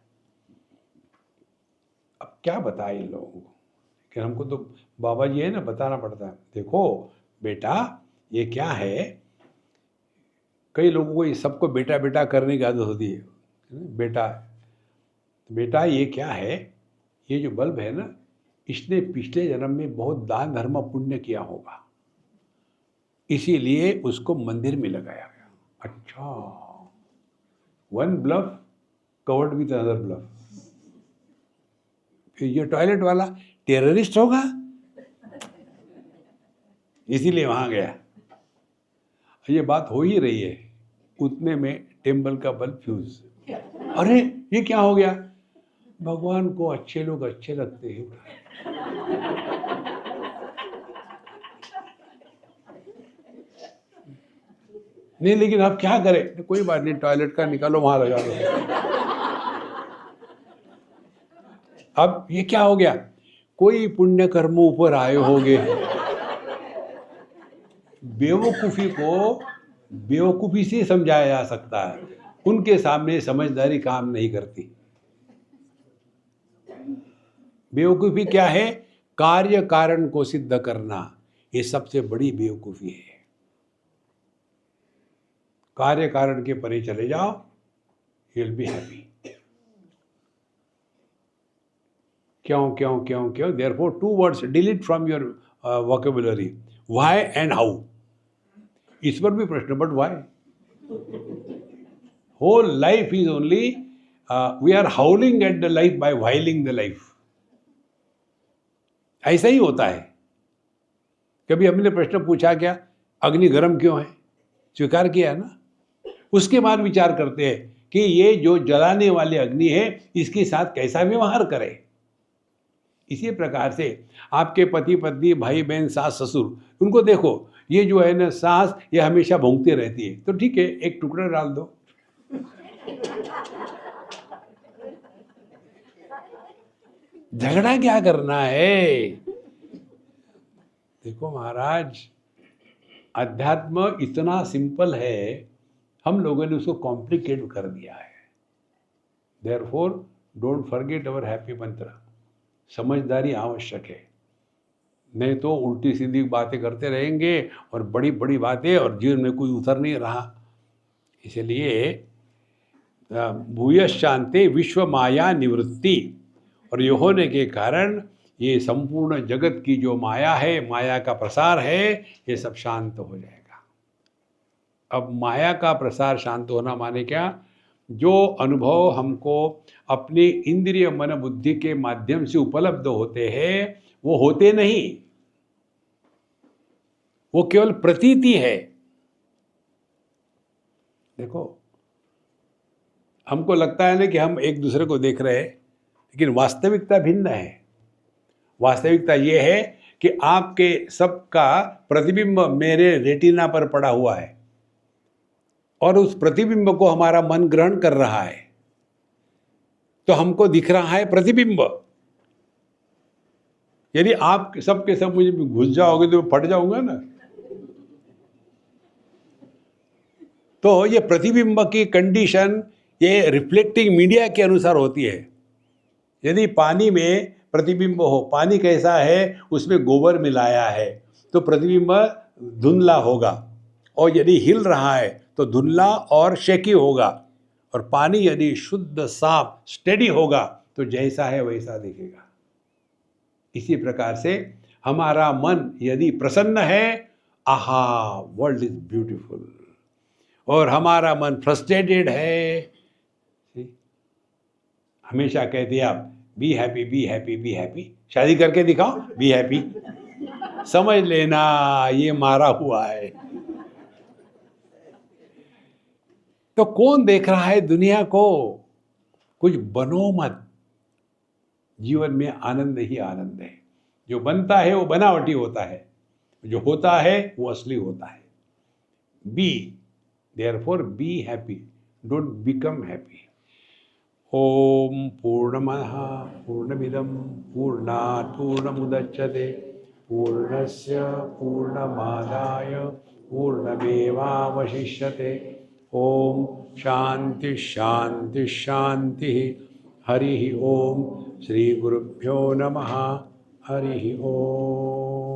अब क्या बताए इन लोगों को, कि हमको तो बाबा जी है ना, बताना पड़ता है। देखो बेटा, ये क्या है, कई लोगों को ये सबको बेटा बेटा करने की आदत होती है, बेटा बेटा ये क्या है, ये जो बल्ब है ना, इसने पिछले जन्म में बहुत दान धर्म पुण्य किया होगा, इसीलिए उसको मंदिर में लगाया गया। अच्छा, one bluff covered with other bluff. फिर ये टॉयलेट वाला टेररिस्ट होगा, इसीलिए वहां गया। ये बात हो ही रही है, उतने में टेम्पल का बल्ब फ्यूज। अरे ये क्या हो गया? भगवान को अच्छे लोग अच्छे लगते हैं। नहीं, लेकिन आप क्या करें, कोई बात नहीं, टॉयलेट का निकालो, वहां लगा दो। अब ये क्या हो गया? कोई पुण्य कर्म ऊपर आए होंगे। बेवकूफी को बेवकूफी से समझाया जा सकता है, उनके सामने समझदारी काम नहीं करती। बेवकूफी क्या है? कार्य कारण को सिद्ध करना, ये सबसे बड़ी बेवकूफी है। कार्य कारण के परे चले जाओ, यू विल बी हैप्पी। क्यों क्यों क्यों क्यों? Therefore 2 words delete from your vocabulary, why and how. इस पर भी प्रश्न, but why? Whole life is only, we are howling at the life by wailing the life. ऐसा ही होता है। कभी हमने प्रश्न पूछा क्या, अग्नि गर्म क्यों है? स्वीकार किया है ना। उसके बाद विचार करते हैं कि ये जो जलाने वाली अग्नि है, इसके साथ कैसा व्यवहार करें। इसी प्रकार से आपके पति पत्नी, भाई बहन, सास ससुर, उनको देखो, ये जो है ना सास, ये हमेशा भौंकती रहती है, तो ठीक है, एक टुकड़ा डाल दो। झगड़ा क्या करना है? देखो महाराज, अध्यात्म इतना सिंपल है, हम लोगों ने उसको कॉम्प्लिकेट कर दिया है। Therefore don't forget our happy मंत्र। समझदारी आवश्यक है, नहीं तो उल्टी सीधी बातें करते रहेंगे और बड़ी बड़ी बातें, और जीवन में कोई उतर नहीं रहा। इसलिए भूयश्चान्ते विश्व माया निवृत्ति, और ये होने के कारण ये संपूर्ण जगत की जो माया है, माया का प्रसार है, ये सब शांत हो जाएगा। अब माया का प्रसार शांत होना माने क्या? जो अनुभव हमको अपने इंद्रिय मन बुद्धि के माध्यम से उपलब्ध होते हैं, वो होते नहीं, वो केवल प्रतीति है। देखो, हमको लगता है ना कि हम एक दूसरे को देख रहे हैं, लेकिन वास्तविकता भिन्न है। वास्तविकता ये है कि आपके सबका प्रतिबिंब मेरे रेटिना पर पड़ा हुआ है। और उस प्रतिबिंब को हमारा मन ग्रहण कर रहा है, तो हमको दिख रहा है प्रतिबिंब। यदि आप सबके सब मुझे घुस जाओगे तो मैं फट जाऊंगा ना। तो ये प्रतिबिंब की कंडीशन ये रिफ्लेक्टिंग मीडिया के अनुसार होती है। यदि पानी में प्रतिबिंब हो, पानी कैसा है, उसमें गोबर मिलाया है तो प्रतिबिंब धुंधला होगा, और यदि हिल रहा है तो धुंधला और शेकी होगा। और पानी यदि शुद्ध साफ स्टेडी होगा तो जैसा है वैसा दिखेगा। इसी प्रकार से हमारा मन यदि प्रसन्न है, आहा वर्ल्ड इज ब्यूटीफुल, और हमारा मन फ्रस्ट्रेटेड है, हमेशा कहते हैं आप be happy be happy be happy, शादी करके दिखाओ बी हैप्पी, समझ लेना ये मारा हुआ है। तो कौन देख रहा है दुनिया को? कुछ बनो मत, जीवन में आनंद ही आनंद है। जो बनता है वो बनावटी होता है, जो होता है वो असली होता है। Be, therefore be happy, don't become happy. ओम पूर्णमः पूर्णमिदं पूर्णात् पूर्णमुदच्यते पूर्णस्य पूर्णमादाय पूर्णमेवावशिष्यते। ओम शांति शांति शांति। हरि ओम। श्री गुरुभ्यो नमः। हरि ओम।